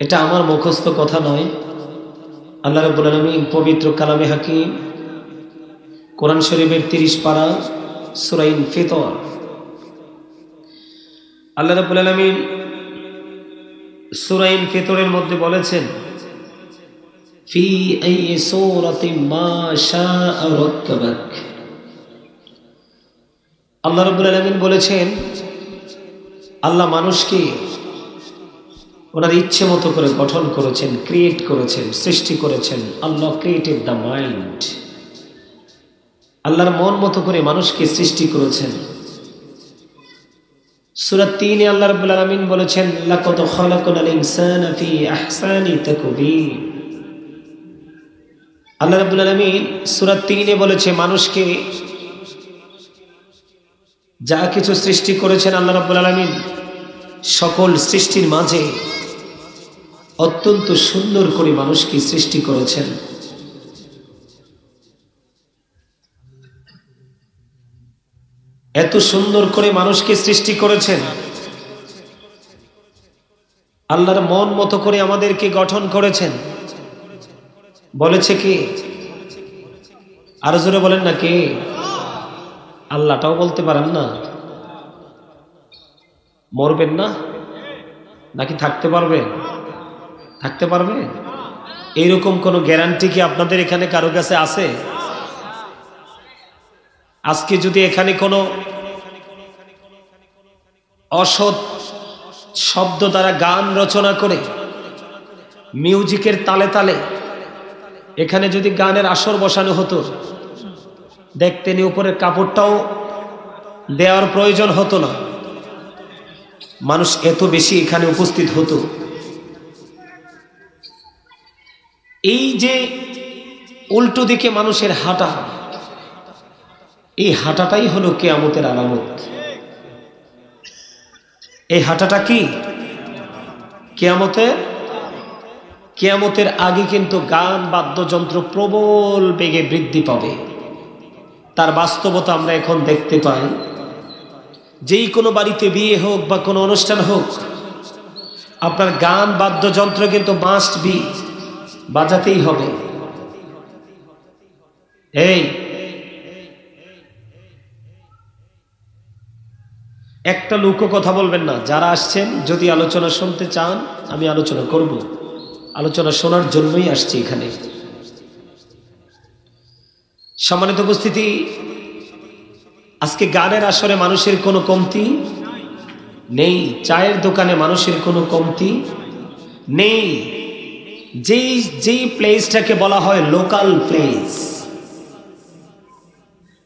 এটা আমার মুখস্থ কথা নয়, আল্লাহ রাব্বুল আলামিন পবিত্র কালামে হাকিম কোরআন শরীফের 30 পারা সূরা ইনফিতর, আল্লাহ রাব্বুল আলামিন সূরা ইনফিতরের মধ্যে বলেছেন, ফি আইয়ি সূরাতিন মা শাআ রাক্কাবাক। আল্লাহ রাব্বুল আলামিন বলেছেন, আল্লাহ মানুষকে ওনার ইচ্ছে মতো করে গঠন করেছেন, ক্রিয়েট করেছেন, সৃষ্টি করেছেন। আল্লাহ ক্রিয়েটেড দ্য মাইন্ড। আল্লাহর মন মতো করে মানুষকে সৃষ্টি করেছেন। সূরা 3 এ আল্লাহ রাব্বুল আলামিন বলেছেন, লাকাদ খালাকনাল ইনসানা ফি আহসানি তাকবীর। আল্লাহ রাব্বুল আলামিন সূরা 3 এ বলেছে, মানুষকে যা কিছু সৃষ্টি করেছেন আল্লাহ রাব্বুল আলামিন সকল সৃষ্টির মাঝে অত্যন্ত সুন্দর করে মানুষকে সৃষ্টি করেছেন। এত সুন্দর করে মানুষকে সৃষ্টি করেছেন, আল্লাহর মন মতো করে আমাদেরকে গঠন করেছেন। বলেছে কি? আরো জোরে বলেন না কে? আল্লাহটাও বলতে পারেন না? মরবেন না নাকি থাকতে পারবে? থাকতে পারবে? এইরকম কোনো গ্যারান্টি কি আপনাদের এখানে কারো কাছে আছে? আজকে যদি এখানে কোনো অসৎ শব্দ দ্বারা গান রচনা করে মিউজিকের তালে তালে এখানে যদি গানের আসর বসানো হতো, দেখতেনি উপরের কাপড়টাও দেওয়ার প্রয়োজন হতো না, মানুষ এত বেশি এখানে উপস্থিত হতো। এই যে উল্টো দিকে মানুষের হাঁটা, এই হাঁটাটাই হলো কিয়ামতের আলামত। এই হাঁটাটা কি? কিয়ামতের আগে কিন্তু গান বাদ্যযন্ত্র প্রবল বেগে বৃদ্ধি পাবে। তার বাস্তবতা আমরা এখন দেখতে পাই। যেই কোনো বাড়িতে বিয়ে হোক বা কোনো অনুষ্ঠান হোক, আপনার গান বাদ্যযন্ত্র কিন্তু মাস্ট বি, বাজাতেই হবে। এই একটা লোকও কথা বলবেন না। যারা আসছেন, যদি আলোচনা শুনতে চান, আমি আলোচনা করব, আলোচনা শোনার জন্যই আসছি এখানে। সম্মানিত উপস্থিতি, আজকে গানের আসরে মানুষের কোনো কমতি নেই, চায়ের দোকানে মানুষের কোনো কমতি নেই। যেই প্লেসটাকে বলা হয় লোকাল প্লেস,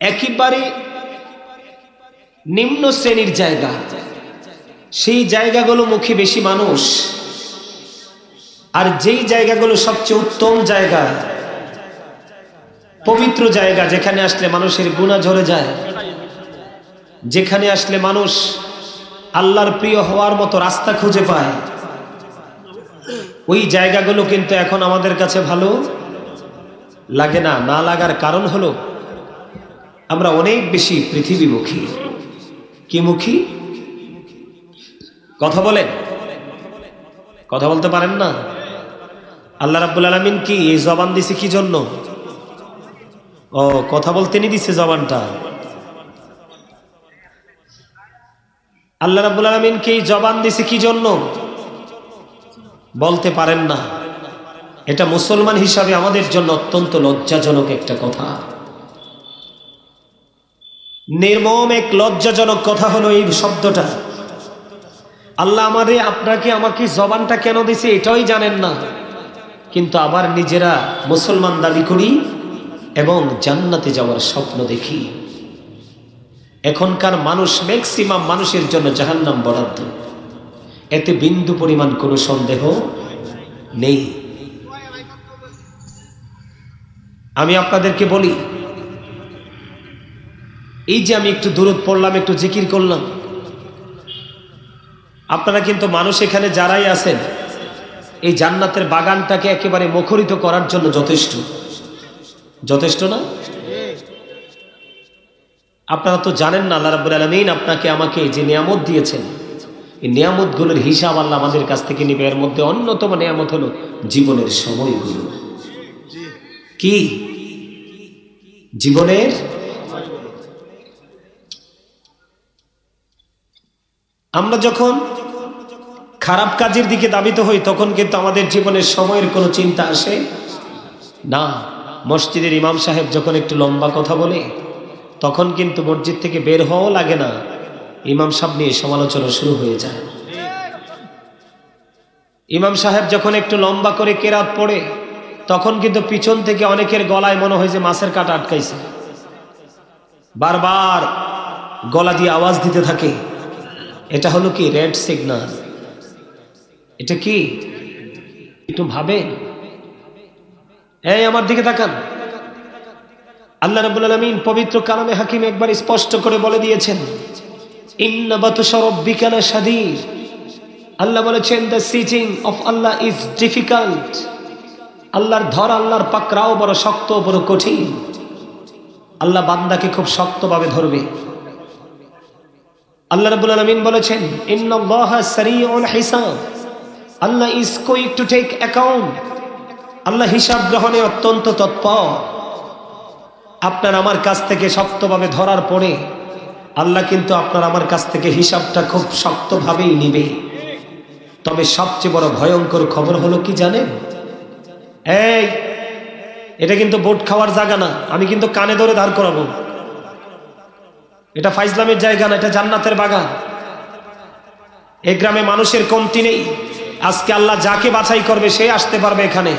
একেবারে নিম্ন শ্রেণীর জায়গা, সেই জায়গাগুলো মুখে বেশি মানুষ। আর যেই জায়গাগুলো সবচেয়ে উত্তম জায়গা, পবিত্র জায়গা, যেখানে আসলে মানুষের গুনাহ ঝরে যায়, যেখানে আসলে মানুষ আল্লাহর প্রিয় হওয়ার মতো রাস্তা খুঁজে পায়, ওই জায়গাগুলো কিন্তু এখন আমাদের কাছে ভালো লাগে না। না লাগার কারণ হলো আমরা অনেক বেশি পৃথিবীমুখী। কি মুখী? কথা বলেন, কথা বলতে পারেন না? আল্লাহ রাব্বুল আলামিন কি এই জবান দিছে কি জন্য? ও, কথা বলতে নি দিছে জবানটা। আল্লাহ রাব্বুল আলামিন কি জবান দিছে কি জন্য? বলতে পারেন না। এটা মুসলমান হিসাবে আমাদের জন্য অত্যন্ত লজ্জাজনক একটা কথা। নির্মম এক লজ্জাজনক কথা হলো এই শব্দটা। আল্লাহ আমাকে জবানটা কেন দিছে এটাই জানেন না, কিন্তু আবার নিজেরা মুসলমান দাবি করি এবং জান্নাতে যাওয়ার স্বপ্ন দেখি। এখনকার মানুষ, ম্যাক্সিমাম মানুষের জন্য জাহান্নাম বরাদ্দ, এতে বিন্দু পরিমাণ কোনো সন্দেহ নেই। আমি আপনাদেরকে বলি, এই যে আমি একটু দুরূদ পড়লাম, একটু জিকির করলাম, আপনারা কিন্তু মানুষ এখানে যারাই আছেন এই জান্নাতের বাগানটাকে একেবারে মুখরিত করার জন্য যথেষ্ট, যথেষ্ট না? আপনারা তো জানেন না আল্লাহ রাব্বুল আলামিন আপনাকে আমাকে যে নিয়ামত দিয়েছেন, এই নিয়ামতগুলোর হিসাব আল্লাহ আমাদের কাছ থেকে নিবে। এর মধ্যে অন্যতম নিয়ামত হলো জীবনের সময়গুলো। কি জীবনের? আমরা যখন খারাপ কাজের দিকে ধাবিত হই তখন কিন্তু আমাদের জীবনের সময়ের কোনো চিন্তা আসে না। মসজিদের ইমাম সাহেব যখন একটু লম্বা কথা বলে তখন কিন্তু মসজিদ থেকে বের হওয়াও লাগে না, ইমাম সাহেব নিয়ে সমালোচনা শুরু হয়ে যায়। ইমাম সাহেব যখন একটু লম্বা করে কেরাত পড়ে তখন কিন্তু পিছন থেকে অনেকের গলায় মনে হয় যে মাছের কাঁটা আটকাইছে, বারবার গলা দিয়ে আওয়াজ দিতে থাকে। এটা হলো কি? Red signal. এটা কি? একটু ভাবেন। এই আমার দিকে তাকান। আল্লাহ রাব্বুল আলামিন পবিত্র কালামে হাকিমে একবার স্পষ্ট করে বলে দিয়েছেন, ইন্না বাতশা রাব্বিকা লাশাদীদ। আল্লাহ বলেছেন, the sitting of Allah is difficult. আল্লাহর ধর, আল্লাহর পাকড়াও বড় শক্ত, বড় কঠিন। আল্লাহ বান্দাকে খুব শক্তভাবে ধরবে। আল্লাহ রাব্বুল আলামিন বলেছেন, ইন্নাল্লাহা সারিউল হিসাব। Allah is quick to take account. Allah হিসাব গ্রহণে অত্যন্ত তৎপর। আপনার আমার কাছ থেকে শক্তভাবে ধরার পরে আল্লাহ কিন্তু আপনার আমার কাছ থেকে হিসাবটা খুব শক্তভাবেই নিবে। তবে সবচেয়ে বড় ভয়ঙ্কর খবর হলো কি জানেন? এই এটা কিন্তু বোট খাওয়ার জায়গা না, আমি কিন্তু কানে ধরে ধার করাবো। এটা ফাইজলামের জায়গা না, এটা জান্নাতের বাগান। এই গ্রামে মানুষের কমতি নেই। আজকে আল্লাহ যাকে বাছাই করবে সে আসতে পারবে এখানে।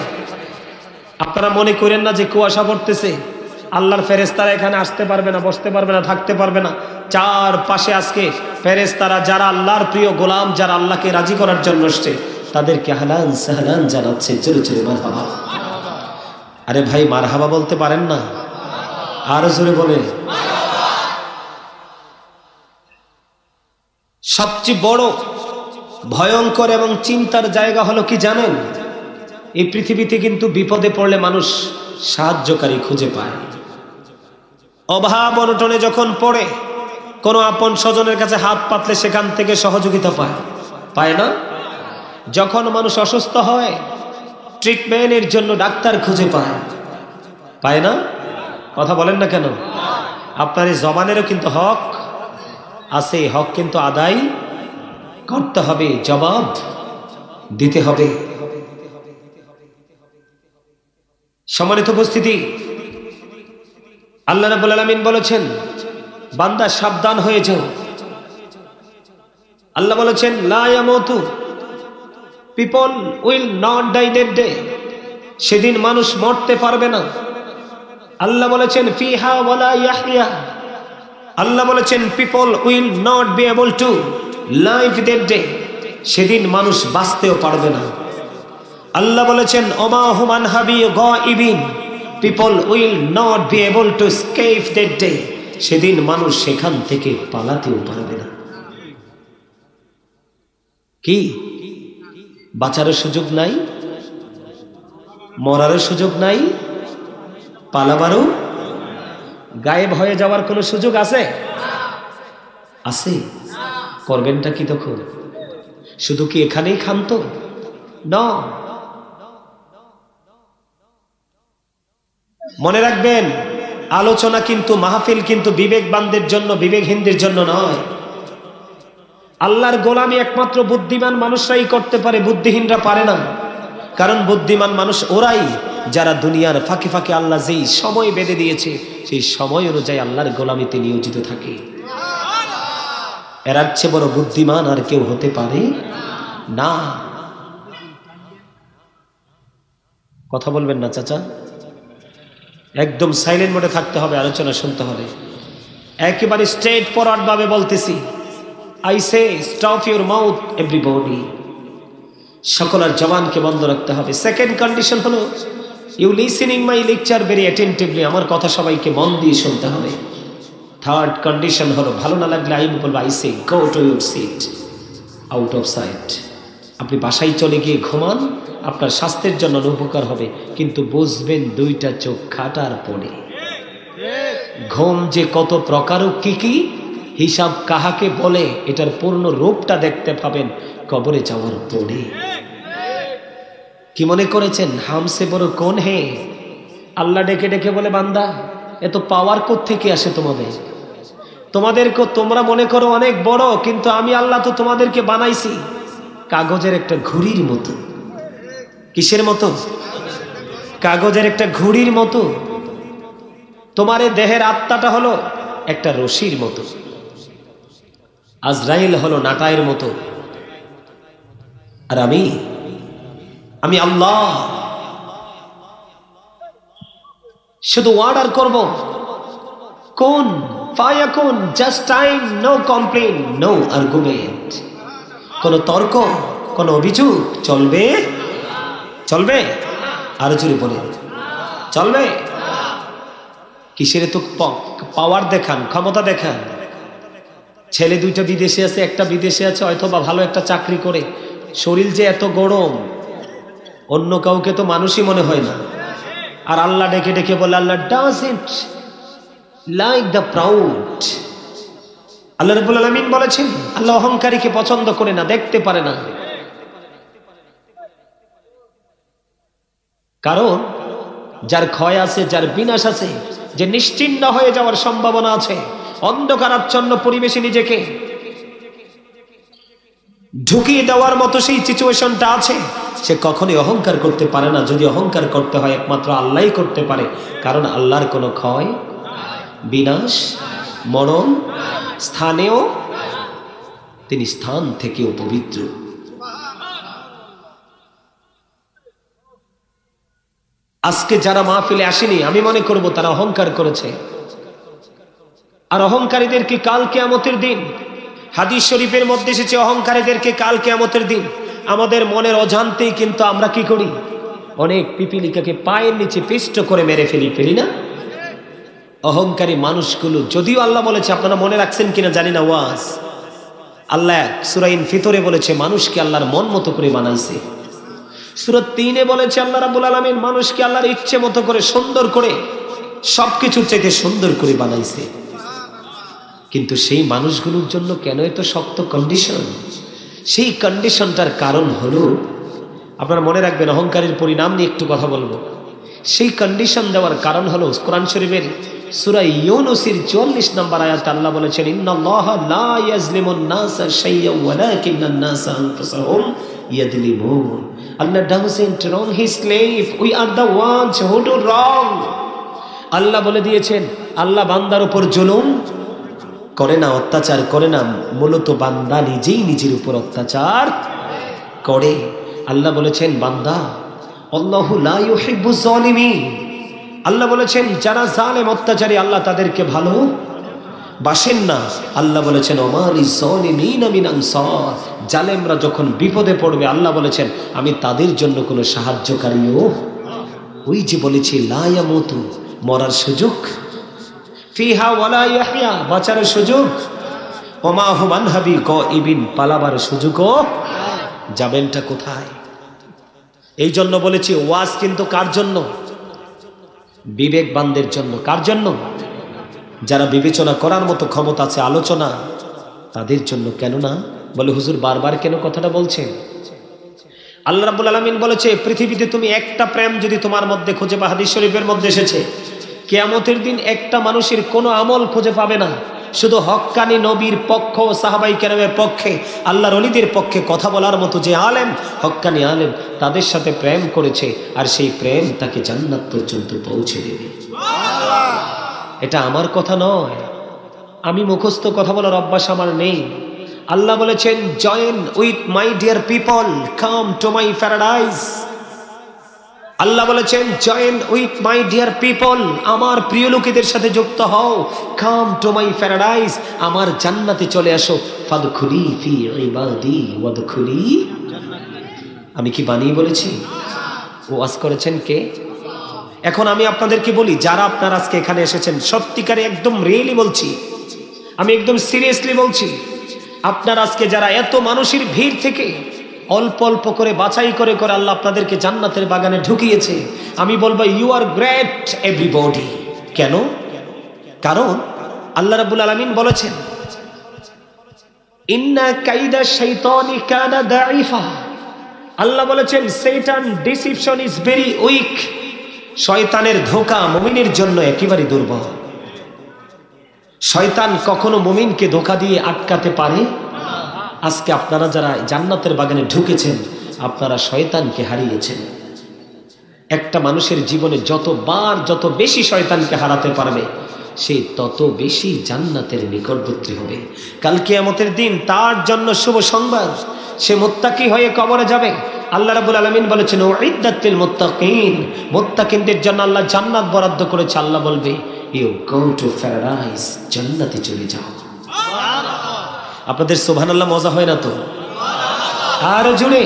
আপনারা মনে করেন না যে কুয়াশা পড়তেছে, আল্লাহর ফেরেশতারা এখানে আসতে পারবে না, বসতে পারবে না, থাকতে পারবে না। চারপাশে আজকে ফেরেশতারা যারা আল্লাহর প্রিয় গোলাম, যারা আল্লাহকে রাজি করার জন্য আসছে, তাদেরকে হালান সাহালান জানাচ্ছে, জোরে জোরে মারহাবা। আরে ভাই মারহাবা বলতে পারেন না? আরো জোরে বলে। সবচেয়ে বড় ভয়ঙ্কর এবং চিন্তার জায়গা হলো কি জানেন? এই পৃথিবীতে কিন্তু বিপদে পড়লে মানুষ সাহায্যকারী খুঁজে পায়। অভাব অনটনে যখন পড়ে কোনো আপন স্বজনের কাছে হাত পাতলে সেখান থেকে সহযোগিতা পায়, পায় না? যখন মানুষ অসুস্থ হয় ট্রিটমেন্টের জন্য ডাক্তার খুঁজে পায়, পায় না? কথা বলেন না কেন? আপনার এই জবানেরও কিন্তু হক আছে, হক কিন্তু আদায় করতে হবে, জবাব দিতে হবে। সম্মানিত উপস্থিতি, আল্লাহ রাব্বুল আলামিন বলেছেন, বান্দা সাবধান হয়ে যাও। আল্লাহ বলেছেন, লা ইয়ামুতু, people will not die that day. সেদিন মানুষ মরতে পারবে না। আল্লাহ বলেছেন, ফিহা ওয়ালা ইয়াহইয়া। আল্লাহ বলেছেন, people will not be able two live that day. সেদিন মানুষ বাঁচতেও পারবে না। আল্লাহ বলেছেন, ওমা হুম আনহা বিগাইবিন। People will not be able to escape that day. সেদিন মানুষ সেখান থেকে পালাতেও পারবে না। কি বাঁচারও সুযোগ নাই, মরারও সুযোগ নাই, পালাবারও, গায়েব হয়ে যাওয়ার কোনো সুযোগ আছে? আছে। করবেনটা কি তখন? শুধু কি এখানেই ক্ষান্ত? না, মনে রাখবেন, আলোচনা কিন্তু, মাহফিল কিন্তু বিবেকবানদের জন্য, বিবেকহীনদের জন্য নয়। আল্লাহর গোলামি একমাত্র বুদ্ধিমান মানুষরাই করতে পারে, বুদ্ধিহীনরা পারে না। কারণ বুদ্ধিমান মানুষ ওরাই যারা দুনিয়ার ফাঁকে ফাঁকে আল্লাহ যেই সময় বেঁধে দিয়েছে সেই সময় অনুযায়ী আল্লাহর গোলামিতে নিয়োজিত থাকে। এর চেয়ে বড় বুদ্ধিমান আর কেউ হতে পারে না। কথা বলবেন না চাচা, একদম সাইলেন্ট মোডে থাকতে হবে, আলোচনা শুনতে হবে। একেবারে স্ট্রেট ফরওয়ার্ড ভাবে বলতেছি, I say stop your mouth everybody, সকলের জবানকে বন্ধ রাখতে হবে। সেকেন্ড কন্ডিশন হলো you listening my lecture very attentively, আমার কথা সবাইকে মন দিয়ে শুনতে হবে। থার্ড কন্ডিশন হলো ভালো না লাগলে আমি বলবো I say go to your seat, out of sight. আপনি বাসায় চলে গিয়ে ঘুমান, আপনার স্বাস্থ্যের জন্য উপকার হবে, কিন্তু বুঝবেন দুইটা চোখ খাটার পরে ঘুম যে কত প্রকার ও কি হিসাব কাহাকে বলে এটার পূর্ণ রূপটা দেখতে পাবেন কবরে যাওয়ার পরে। কি মনে করেছেন হামসে বড় কোন হে? আল্লাহ ডেকে ডেকে বলে বান্দা এত পাওয়ার কোত্থেকে আসে তোমাদের? তোমাদেরকে তোমরা মনে করো অনেক বড়, কিন্তু আমি আল্লাহ তো তোমাদেরকে বানাইছি কাগজের একটা ঘুড়ির মতো। কিসের মতো? কাগজের একটা ঘুড়ির মতো। তোমার এই দেহের আত্মাটা হলো একটা রশির মতো, আজরাইল হলো নাটায়ের মতো, আর আমি আল্লাহ শুধু অর্ডার করব, কোন ফায়াকুন, just time, no complain, no argument, কোন তর্ক, কোন অভিযোগ চলবে? চলবে? আরো জোরে বলে চলবে? কিসের তো পাওয়ার দেখান, ক্ষমতা দেখান। ছেলে দুইটা বিদেশে আছে, একটা বিদেশে আছে অথবা ভালো একটা চাকরি করে, শরীর যে এত গরম অন্য কাউকে তো মানুষই মনে হয় না। আর আল্লাহ ডেকে ডেকে বলে আল্লাহ ডাজন্ট লাইক দ্য প্রাউড। আল্লাহ রাব্বুল আলামিন বলেছেন আল্লাহ অহংকারীকে পছন্দ করে না, দেখতে পারে না। কারণ যার ক্ষয় আছে, যার বিনাশ আছে, যে নিশ্চিন্ন হয়ে যাওয়ার সম্ভাবনা আছে, অন্ধকারাচ্ছন্ন পরিবেশে নিজেকে ঢুকিয়ে দেওয়ার মতো সেই সিচুয়েশনটা আছে, সে কখনোই অহংকার করতে পারে না। যদি অহংকার করতে হয় একমাত্র আল্লাহই করতে পারে, কারণ আল্লাহর কোনো ক্ষয়, বিনাশ, মরণ স্থানেও তিনি স্থান থেকেও পবিত্র। আজকে যারা মাহফিলে আসেনি আমি মনে করব তারা অহংকার করেছে। আর অহংকারীদেরকে কাল কিয়ামতের দিন, হাদিস শরীফের মধ্যে এসেছে অহংকারীদেরকে কাল কিয়ামতের দিন আমাদের মনের অজান্তেই কিন্তু আমরা কি করি, অনেক পিপিলিকাকে পায়ের নিচে পিষ্ট করে মেরে ফেলি না? অহংকারী মানুষগুলো, যদিও আল্লাহ বলেছে, আপনারা মনে রাখছেন কিনা জানি না, ওয়াজ আল্লাহ সূরা ইনফিতরে বলেছে মানুষকে আল্লাহর মন মতো করে বানাইছে। সূরা ৩-এ বলেছে আল্লাহ রাব্বুল আলামিন মানুষকে আল্লাহর ইচ্ছে মতো করে সুন্দর করে সবকিছুর চাইতে সুন্দর করে বানাইছে। কিন্তু সেই মানুষগুলোর জন্য কেন এত শক্ত কন্ডিশন? সেই কন্ডিশনটার কারণ হলো, আপনারা মনে রাখবেন অহংকারের পরিণাম নিয়ে একটু কথা বলবো। সেই কন্ডিশন দেওয়ার কারণ হলো কোরআন শরীফের সূরা ইউনূসের ৪৪ নম্বর আয়াতে আল্লাহ বলেছেন ইন্নাল্লাহা লা ইয়াজলিমুন নাসা শাইয়্যান ওয়ালাকিন্নান নাসা আনফুসাহুম ইয়াজলিমুন। Allah doesn't wrong his slave, we are the ones who do wrong. আল্লাহ বলে দিয়েছেন আল্লাহ বান্দার উপর জুলুম করে না, অত্যাচার করে না, মূলত বান্দা নিজেই নিজের উপর অত্যাচার করে। আল্লাহ বলেছেন বান্দা আল্লাহু লা ইউহিব্বুজ জালিমিন, আল্লাহ বলেছেন যারা জালেম অত্যাচারী আল্লাহ তাদেরকে ভালো বাসেন না। আল্লাহ বলেছেন ওমা লিজ-জালিমিনা মিন আনসার, জালেমরা যখন বিপদে পড়বে আল্লাহ বলেছেন আমি তাদের জন্য কোনো সাহায্যকারীও, ওই যে বলেছি লা ইয়ামুতু, মরার সুযোগ, ফিহা ওয়ালা ইয়াহইয়া, বাঁচার সুযোগ, ওমা হুম আনহা বিগাইবিন, পালাবার সুযোগও, যাবেনটা কোথায়? এই জন্য বলেছি ওয়াজ কিন্তু কার জন্য? বিবেকবানদের জন্য। কার জন্য? যারা বিবেচনা করার মতো ক্ষমতা আছে, আলোচনা তাদের জন্য। কেন না বলে হুজুর বারবার কেন কথাটা বলছেন? আল্লাহ রাব্বুল আলামিন বলেছে পৃথিবীতে তুমি একটা প্রেম যদি তোমার মধ্যে খুঁজে পাও, হাদিস শরীফের মধ্যে এসেছে কিয়ামতের দিন একটা মানুষের কোনো আমল খুঁজে পাবে না, শুধু হক্কানি নবীর পক্ষ, সাহাবাই কেরামের পক্ষে, আল্লাহর ওলিদের পক্ষে কথা বলার মতো যে আলেম, হক্কানি আলেম, তাদের সাথে প্রেম করেছে, আর সেই প্রেম তাকে জান্নাত পর্যন্ত পৌঁছে দেবে। এটা আমার কথা নয়, আমি মুখস্থ কথা বলার অভ্যাস আমার নেই। আল্লাহ বলেছেন join with my dear people, come to my paradise. Allah বলেছেন, join with my dear people, আমার প্রিয় লোকেদের সাথে যুক্ত হও, কাম টু মাই প্যারাডাইস, আমার জান্নাতে চলে আসো, ফাদখুলি ফি ইবাদি ওয়াদখুলি। আমি কি বানিয়ে বলেছি? ওয়াজ করেছেন কে? এখন আমি আপনাদেরকে বলি, যারা আপনারা আজকে এখানে এসেছেন, সত্যিকারে একদম রিয়েলি বলছি, আমি একদম সিরিয়াসলি বলছি, আপনারা আজকে যারা এত মানুষের ভিড় থেকে অল্প অল্প করে বাছাই করে করে আল্লাহ আপনাদেরকে জান্নাতের বাগানে ঢুকিয়েছে, আমি বলবো ইউ আর গ্রেট এভরিবডি। কেন? কারণ আল্লাহ রাব্বুল আলামিন বলেছেন, ইন্না কাইদা শাইতানি কানা দাঈফা। আল্লাহ বলেছেন, শয়তান ডিসিপশন ইজ ভেরি উইক। শয়তানের ধোঁকা মুমিনের জন্য একেবারে দুর্বল। শয়তান কখনো মুমিনকে ধোঁকা দিয়ে আটকাতে পারে? আজকে আপনারা যারা জান্নাতের বাগানে ঢুকেছেন, আপনারা শয়তানকে হারিয়েছেন। একটা মানুষের জীবনে যত বেশি শয়তানকে হারাতে পারবে, সে তত বেশি জান্নাতের নিকটবর্তী হবে। কাল কিয়ামতের দিন তার জন্য শুভ সংবাদ, সে মুত্তাকি হয়ে কবরে যাবে। আল্লাহ রাব্বুল আলামিন বলেছেন, উইদ্দাত লিল মুত্তাকিন, মুত্তাকিনদের জন্য আল্লাহ জান্নাত বরাদ্দ করেছে। আল্লাহ বলবে, ইউ গো টু প্যারাডাইস, জান্নাতে চলে যাও। আপনাদের সুবহানাল্লাহ মজা হয় না তো? আরো জোরে,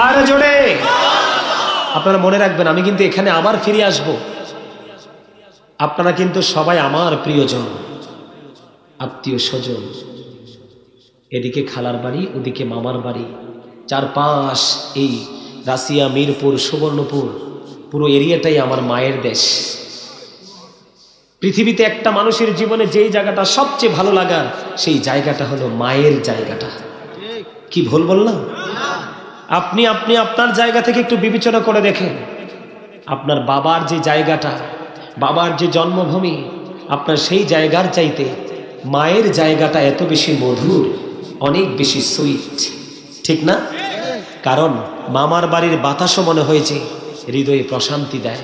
আরো জোরে। আপনারা মনে রাখবেন, আমি কিন্তু এখানে আবার ফিরে আসব। আপনারা কিন্তু সবাই আমার প্রিয়জন, আত্মীয় স্বজন। এদিকে খালার বাড়ি, ওদিকে মামার বাড়ি, চারপাশ এই রাশিয়া, মিরপুর, সুবর্ণপুর, পুরো এরিয়াটাই আমার মায়ের দেশ। পৃথিবীতে একটা মানুষের জীবনে যেই জায়গাটা সবচেয়ে ভালো লাগার, সেই জায়গাটা হলো মায়ের জায়গাটা। কি ভুল বললাম? আপনি আপনার জায়গা থেকে একটু বিবেচনা করে দেখেন, আপনার বাবার যে জায়গাটা, বাবার যে জন্মভূমি, আপনার সেই জায়গার চাইতে মায়ের জায়গাটা এত বেশি মধুর, অনেক বেশি সুইট, ঠিক না? কারণ মামার বাড়ির বাতাসও মনে হয়েছে হৃদয়ে প্রশান্তি দেয়।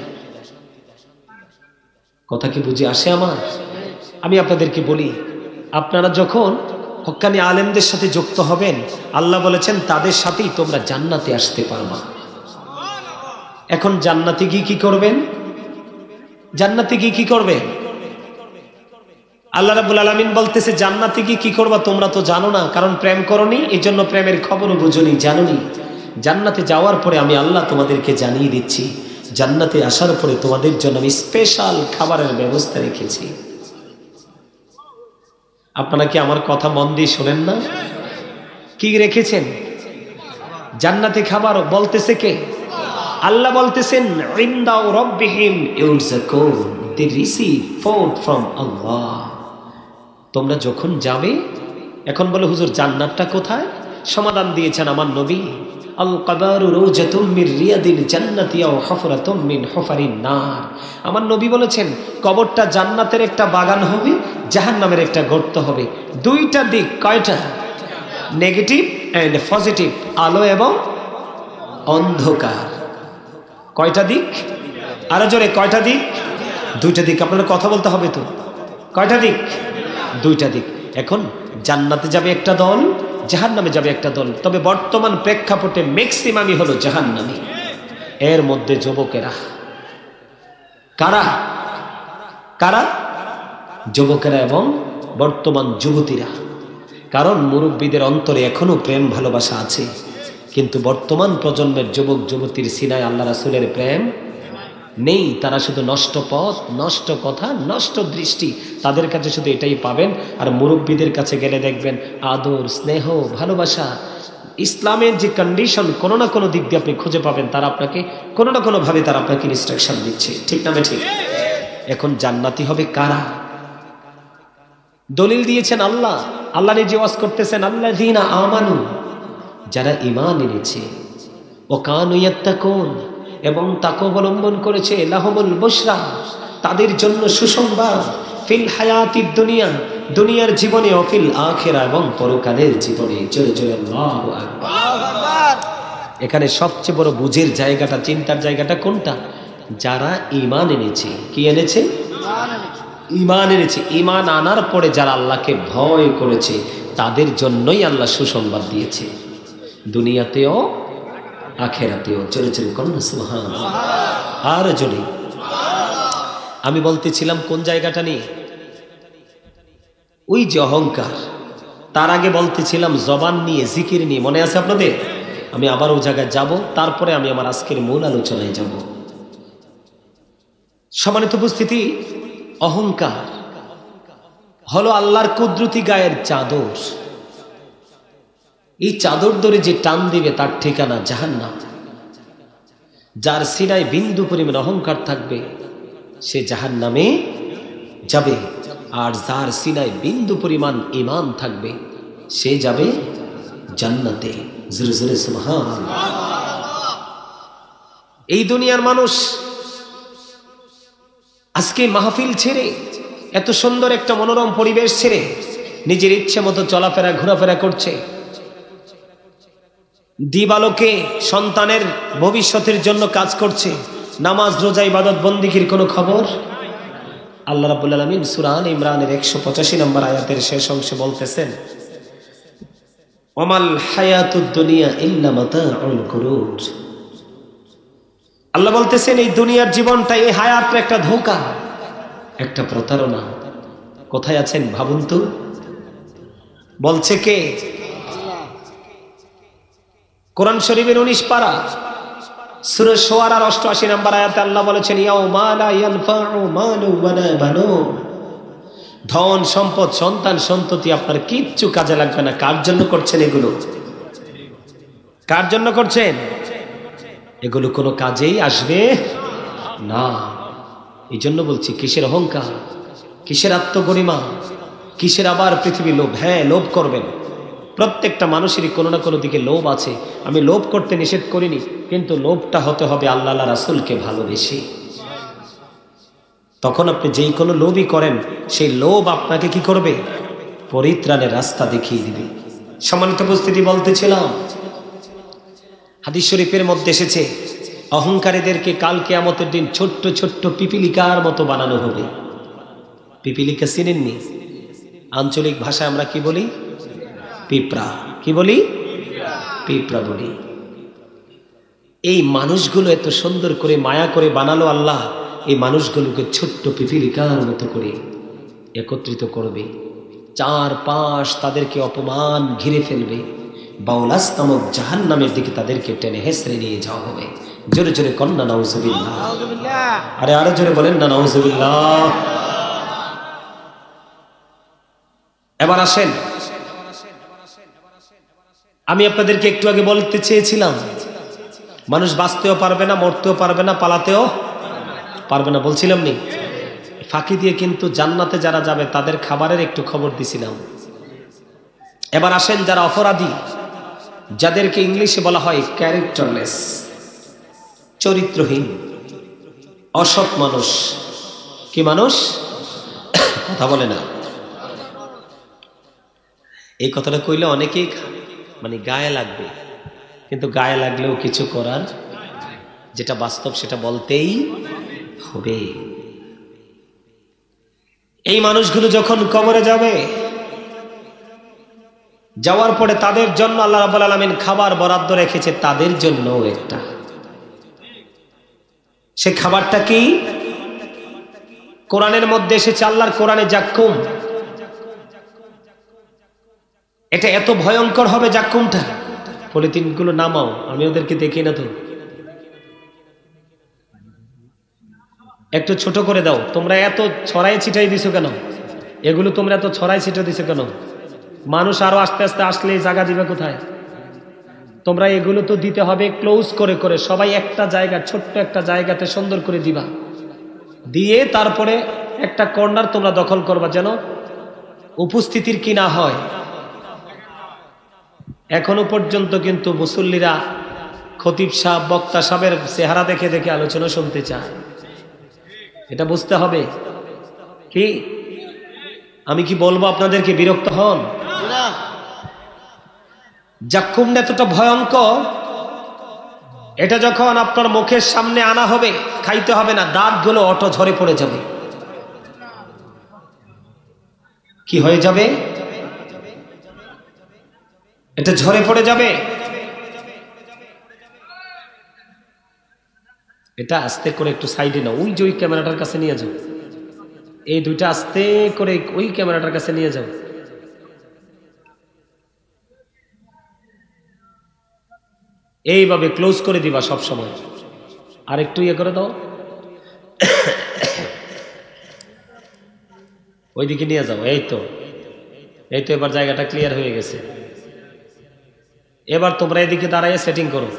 কথা কি বুঝে আসে আমার? আমি আপনাদেরকে বলি, আপনারা যখন হক্কানি আলেমদের সাথে যুক্ত হবেন, আল্লাহ বলেছেন তাদের সাথেই তোমরা জান্নাতে আসতে পারবা। এখন জান্নাতে গিয়ে কি করবেন? জান্নাতে গিয়ে কি করবে? আল্লাহ রাব্বুল আলামিন বলতেছে, জান্নাতে গিয়ে কি করবা তোমরা তো জানো না, কারণ প্রেম করনি, এই জন্য প্রেমের খবরও বুঝনি, জানোনি। জান্নাতে যাওয়ার পরে আমি আল্লাহ তোমাদেরকে জানিয়ে দিচ্ছি, জান্নাতে আসার পরে তোমাদের জন্য আমি স্পেশাল খাবারের ব্যবস্থা রেখেছি। আপনারা কি আমার কথা মন দিয়ে শোনেন না? কি রেখেছেন? জান্নাতে খাবার বলতেছে কে? আল্লাহ বলতেছেন, ইনদা রাব্বিহিম ইউরযাকুন, দে রিসিভ ফুড ফ্রম আল্লাহ। তোমরা যখন যাবে, এখন বলে হুজুর জান্নাতটা কোথায়? সমাধান দিয়েছেন আমার নবী, আল কবরু রওজাতুম মির রিয়াদিল জান্নাতি আও হুফরাতুম মিন হুফারিন নার। আমার নবী বলেছেন, কবরটা জান্নাতের একটা বাগান হবে, জাহান্নামের একটা গর্ত হবে। দুইটা দিক। কয়টা? নেগেটিভ এন্ড পজিটিভ, আলো এবং অন্ধকার। কয়টা দিক? আরো জোরে, কয়টা দিক? দুইটা দিক। আপনারা কথা বলতে হবে তো। কয়টা দিক? দুইটা দিক। এখন জান্নাতে যাবে একটা দল, জাহান্নামে যাবে একটা দল। তবে বর্তমান প্রেক্ষাপটে ম্যাক্সিমামই হলো জাহান্নামী। এর মধ্যে যুবকেরা। কারা কারা? যুবকেরা এবং বর্তমান যুবতীরা। কারণ মুরব্বীদের অন্তরে এখনো প্রেম ভালোবাসা আছে, কিন্তু বর্তমান প্রজন্মের যুবক যুবতীর সিনায় আল্লাহ রাসূলের প্রেম নেই। তারা শুধু নষ্ট পথ, নষ্ট কথা, নষ্ট দৃষ্টি, তাদের কাছে শুধু এটাই পাবেন। আর মুরব্বীদের কাছে গেলে দেখবেন আদর, স্নেহ, ভালোবাসা, ইসলামের যে কন্ডিশন কোনো না কোনো দিক দিয়ে আপনি খুঁজে পাবেন। তারা আপনাকে কোনো না কোনো ভাবে তারা আপনাকে ইনস্ট্রাকশন দিচ্ছে, ঠিক না ঠিক? এখন জান্নাতি হবে কারা? দলিল দিয়েছেন আল্লাহ। আল্লাহ নিজে ওয়াজ করতেছেন, আল্লাযীনা আমানু, যারা ঈমান এনেছে, ও কানু ইয়াত্তাকুন, এবং তাকওয়া অবলম্বন করেছে, লাহুমুল বুশরা, তাদের জন্য সুসংবাদ, ফিল হায়াতিদ দুনিয়া, দুনিয়ার জীবনে, ও ফিল আখিরা, এবং পরকালের জীবনে। জোরে জোরে আল্লাহু আকবার। এখানে সবচেয়ে বড় বুঝের জায়গাটা, চিন্তার জায়গাটা কোনটা? যারা ঈমান এনেছে। কি এনেছে? ঈমান এনেছে। ঈমান আনার পরে যারা আল্লাহকে ভয় করেছে, তাদের জন্যই আল্লাহ সুসংবাদ দিয়েছে, দুনিয়াতেও আখেরাতেও। জোরে জোরে কন্যা সুবহানাল্লাহ, আর জোরে। আমি বলতেছিলাম কোন জায়গাটা নিয়ে, ওই যে অহংকার। তার আগে বলতেছিলাম জবান নিয়ে, জিকির নিয়ে, মনে আছে আপনাদের? আমি আবার ওই জায়গায় যাব, তারপরে আমি আমার আজকের মূল আলোচনায় যাব। সম্মানিত উপস্থিতি, অহংকার হলো আল্লাহর কুদরতি গায়ের চাদর। এই চাদর ধরে যে টান দিবে তার ঠিকানা জাহান্নাম। যার সিনায় বিন্দু পরিমাণ অহংকার থাকবে সে জাহান্নামে যাবে, আর যার সিনায় বিন্দু পরিমাণ ঈমান থাকবে সে যাবে জান্নাতে। জোরে জোরে সুবহানাল্লাহ। এই দুনিয়ার মানুষ আজকে মাহফিল ছেড়ে, এত সুন্দর একটা মনোরম পরিবেশ ছেড়ে নিজের ইচ্ছে মতো চলাফেরা ঘোরাফেরা করছে। দিবালোকে সন্তানের ভবিষ্যতের জন্য কাজ করছে, নামাজ রোজা ইবাদত বন্দিগির কোনো খবর। আল্লাহ রাব্বুল আলামিন সূরা আলে ইমরানের 185 নম্বর আয়াতের শেষ অংশে বলতেছেন, ওমাল হায়াতুদ দুনিয়া ইল্লা মাতাউল গুরুর। আল্লাহ বলতেছেন এই দুনিয়ার জীবনটা, এই হায়াতটা একটা ধোঁকা, একটা প্রতারণা। কোথায় আছেন ভাবুন তো? বলছে কে? কোরআন শরীফের 19 পারা সূরা শুআরার 88 নম্বর আয়াতে আল্লাহ বলেছেন, ইয়াউমা লা ইয়ানফাউ মালু ওয়ালা বানুন। ধন সম্পদ সন্তান সন্ততি আপনার কিচ্ছু কাজে লাগবে না। কার জন্য করছেন এগুলো? কার জন্য করছেন এগুলো? কোনো কাজেই আসবে না। এই জন্য বলছি, কিসের অহংকার, কিসের আত্মগরিমা, কিসের আবার পৃথিবী লোভ? হ্যাঁ, লোভ করবেন। প্রত্যেকটা মানুষেরই কোনো না কোনো দিকে লোভ আছে। আমি লোভ করতে নিষেধ করিনি, কিন্তু লোভটা হতে হবে আল্লাহ রাসূলকে ভালোবেসে। তখন আপনি যেই কোনো লোভই করেন, সেই লোভ আপনাকে কি করবে? পরিত্রাণের রাস্তা দেখিয়ে দিবে। সম্মানিত উপস্থিতি, বলতেছিলাম হাদিস শরীফের মধ্যে এসেছে, অহংকারীদেরকে কাল কিয়ামতের দিন ছোট্ট ছোট্ট পিপিলিকার মতো বানানো হবে। পিপিলিকা চিনেননি? আঞ্চলিক ভাষায় আমরা কি বলি? পিঁপড়া। কি বলি? পিঁপড়া বলি। এই মানুষগুলো এত সুন্দর করে মায়া করে বানালো আল্লাহ। এই মানুষগুলোকে ছোট্ট পিপিলিকার মতো করে একত্রিত করবে, চারপাশ তাদেরকে অপমান ঘিরে ফেলবে, বাউলাস নামক জাহান্নামের দিকে তাদেরকে টেনে হেসড়ে নিয়ে যাওয়া হবে। জোরে জোরে কন্যা নাউজুবিল্লাহ। আরে আরো জোরে বলেন না নাউজুবিল্লাহ। এবার আসেন, আমি আপনাদেরকে একটু আগে বলতে চেয়েছিলাম, মানুষ বাঁচতেও পারবে না, মরতেও পারবে না, পালাতেও পারবে না, বলছিলাম নি? ফাঁকি দিয়ে কিন্তু জান্নাতে যারা যাবে তাদের খাবারের একটু খবর দিছিলাম। এবার আসেন, যারা অপরাধী, যাদেরকে ইংলিশে বলা হয় ক্যারেক্টারলেস, চরিত্রহীন, অসৎ মানুষ। কি মানুষ? কথা বলে না। এই কথাটা কইলে অনেকেই মানে গায়ে লাগবে, কিন্তু গায়ে লাগলেও কিছু করার, যেটা বাস্তব সেটা বলতেই হবে। এই মানুষগুলো যখন কবরে যাবে, যাওয়ার পরে তাদের জন্য আল্লাহ রাব্বুল আলামিন খাবার বরাদ্দ রেখেছে, তাদের জন্য একটা। সে খাবারটা কি? কোরআনের মধ্যে এসেছে, আল্লাহর কোরআনে, জাক্কুম। এটা এত ভয়ঙ্কর হবে জাক্কুমটা। পলিথিনগুলো নামাও, আমি ওদেরকে দেখি না তো, একটু ছোট করে দাও। তোমরা এত ছড়াই ছিটাই দিছো কেন? এগুলো তোমরা এত ছড়াই ছিটাই দিছো কেন? মানুষ আরো আস্তে আস্তে আসলে জায়গা দিবে কোথায়? তোমরা এগুলো তো দিতে হবে ক্লোজ করে করে, সবাই একটা জায়গা, ছোট্ট একটা জায়গাতে সুন্দর করে দিবা, দিয়ে তারপরে একটা কর্নার তোমরা দখল করবা, যেন উপস্থিতির কি না হয়। এখনো পর্যন্ত কিন্তু মুসল্লিরা খতিব সাহেব, বক্তা সাহেবের চেহারা দেখে দেখে আলোচনা শুনতে চায়। এটা বুঝতে হবে। কি আমি কি বলবো আপনাদেরকে বিরক্ত হন? জাক্কুম এতটা ভয়ঙ্কর, এটা যখন আপনার মুখের সামনে আনা হবে, খাইতে হবে না, দাঁতগুলো অটো ঝরে পড়ে যাবে। কি হয়ে যাবে? এটা ঝরে পড়ে যাবে। এটা আস্তে করে একটু সাইডে নাও, ওই যে ওই ক্যামেরাটার কাছে নিয়ে যাও, এই দুইটা আস্তে করে ওই ক্যামেরাটার কাছে নিয়ে যাও। এইভাবে ক্লোজ করে দিবা সব সময়। আর একটু ইয়ে করে দাও, ওইদিকে নিয়ে যাও। এই তো এবার জায়গাটা ক্লিয়ার হয়ে গেছে। এবার তোমরা এদিকে দাঁড়ায় সেটিং করো।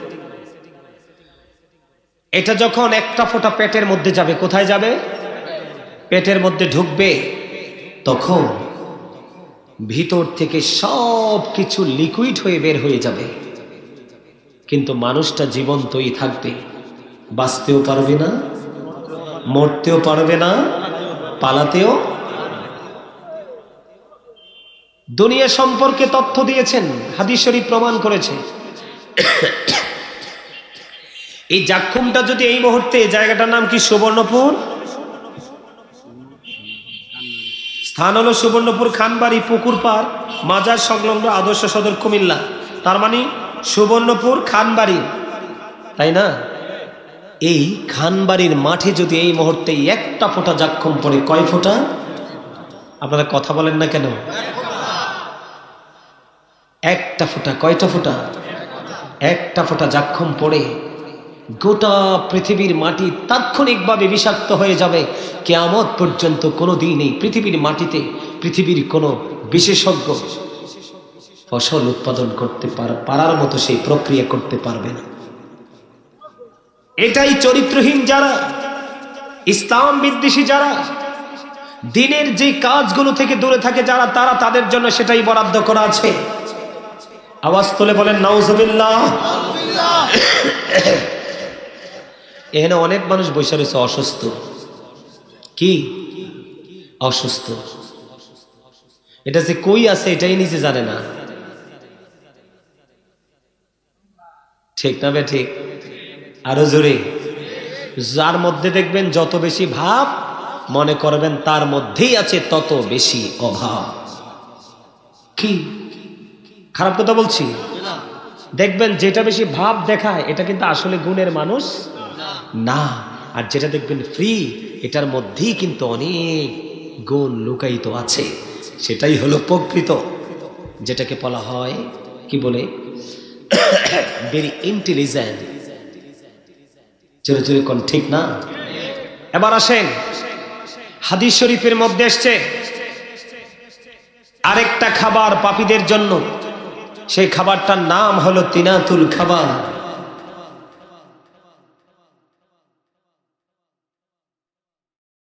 এটা যখন একটা ফোঁটা পেটের মধ্যে যাবে, কোথায় যাবে? পেটের মধ্যে ঢুকবে, তখন ভিতর থেকে সব কিছু লিকুইড হয়ে বের হয়ে যাবে, কিন্তু মানুষটা জীবন্তই থাকবে, বাঁচতেও পারবে না, মরতেও পারবে না, পালাতেও। দুনিয়া সম্পর্কে তথ্য দিয়েছেন, হাদিস শরীফ প্রমাণ করেছে। এই জাক্ষুমটা যদি এই মুহূর্তে, জায়গাটার নাম কি? সুবর্ণপুর। স্থান হলো সুবর্ণপুর, খানবাড়ি, পুকুর পাড়, মাজার সংলগ্ন, আদর্শ সদর, কুমিল্লা। তার মানে সুবর্ণপুর খানবাড়ি, তাই না? এই খানবাড়ির মাঠে যদি এই মুহূর্তে একটা ফোঁটা জাক্ষুম পড়ে, কয় ফোঁটা? আপনারা কথা বলেন না কেন? একটা ফোঁটা। কয়টা ফোঁটা? একটা ফোঁটা জাক্ষুম পড়ে গোটা পৃথিবীর মাটি তাৎক্ষণিকভাবে বিষাক্ত হয়ে যাবে। কিয়ামত পর্যন্ত কোনো দিন এই পৃথিবীর মাটিতে পৃথিবীর কোনো বিশেষজ্ঞ ফসল উৎপাদন করতে পারার মতো সেই প্রক্রিয়া করতে পারবে না। এটাই চরিত্রহীন যারা, ইসলাম বিদ্বেষী যারা, দিনের যে কাজগুলো থেকে দূরে থাকে যারা, তাদের জন্য সেটাই বরাদ্দ করা আছে। আওয়াজ তুলে বলেন নাউজুবিল্লাহ। এখানে অনেক মানুষ বসে রয়েছে অসুস্থ। কি অসুস্থ? এটা যে কই আছে এটাই নিজে জানে না, ঠিক না? ঠিক। আরো জোরে। যার মধ্যে দেখবেন যত বেশি ভাব, মনে করবেন তার মধ্যেই আছে তত বেশি অভাব। কি খারাপ কথা বলছি? দেখবেন যেটা বেশি ভাব দেখায় এটা কিন্তু আসলে গুণের মানুষ না, আর যেটা দেখবেন ফ্রি, এটার মধ্যেই কিন্তু অনেক গুণ লুকায়িত আছে। সেটাই হলো প্রকৃত, যেটাকে বলা হয় কি বলে, ভেরি ইন্টেলিজেন্ট। জোরে জোরে কোন, ঠিক না? এবার আসেন, হাদিস শরীফের মধ্যে এসছে আরেকটা খাবার পাপীদের জন্য, সেই খাবারটার নাম হলো তিনাতুল খাবার।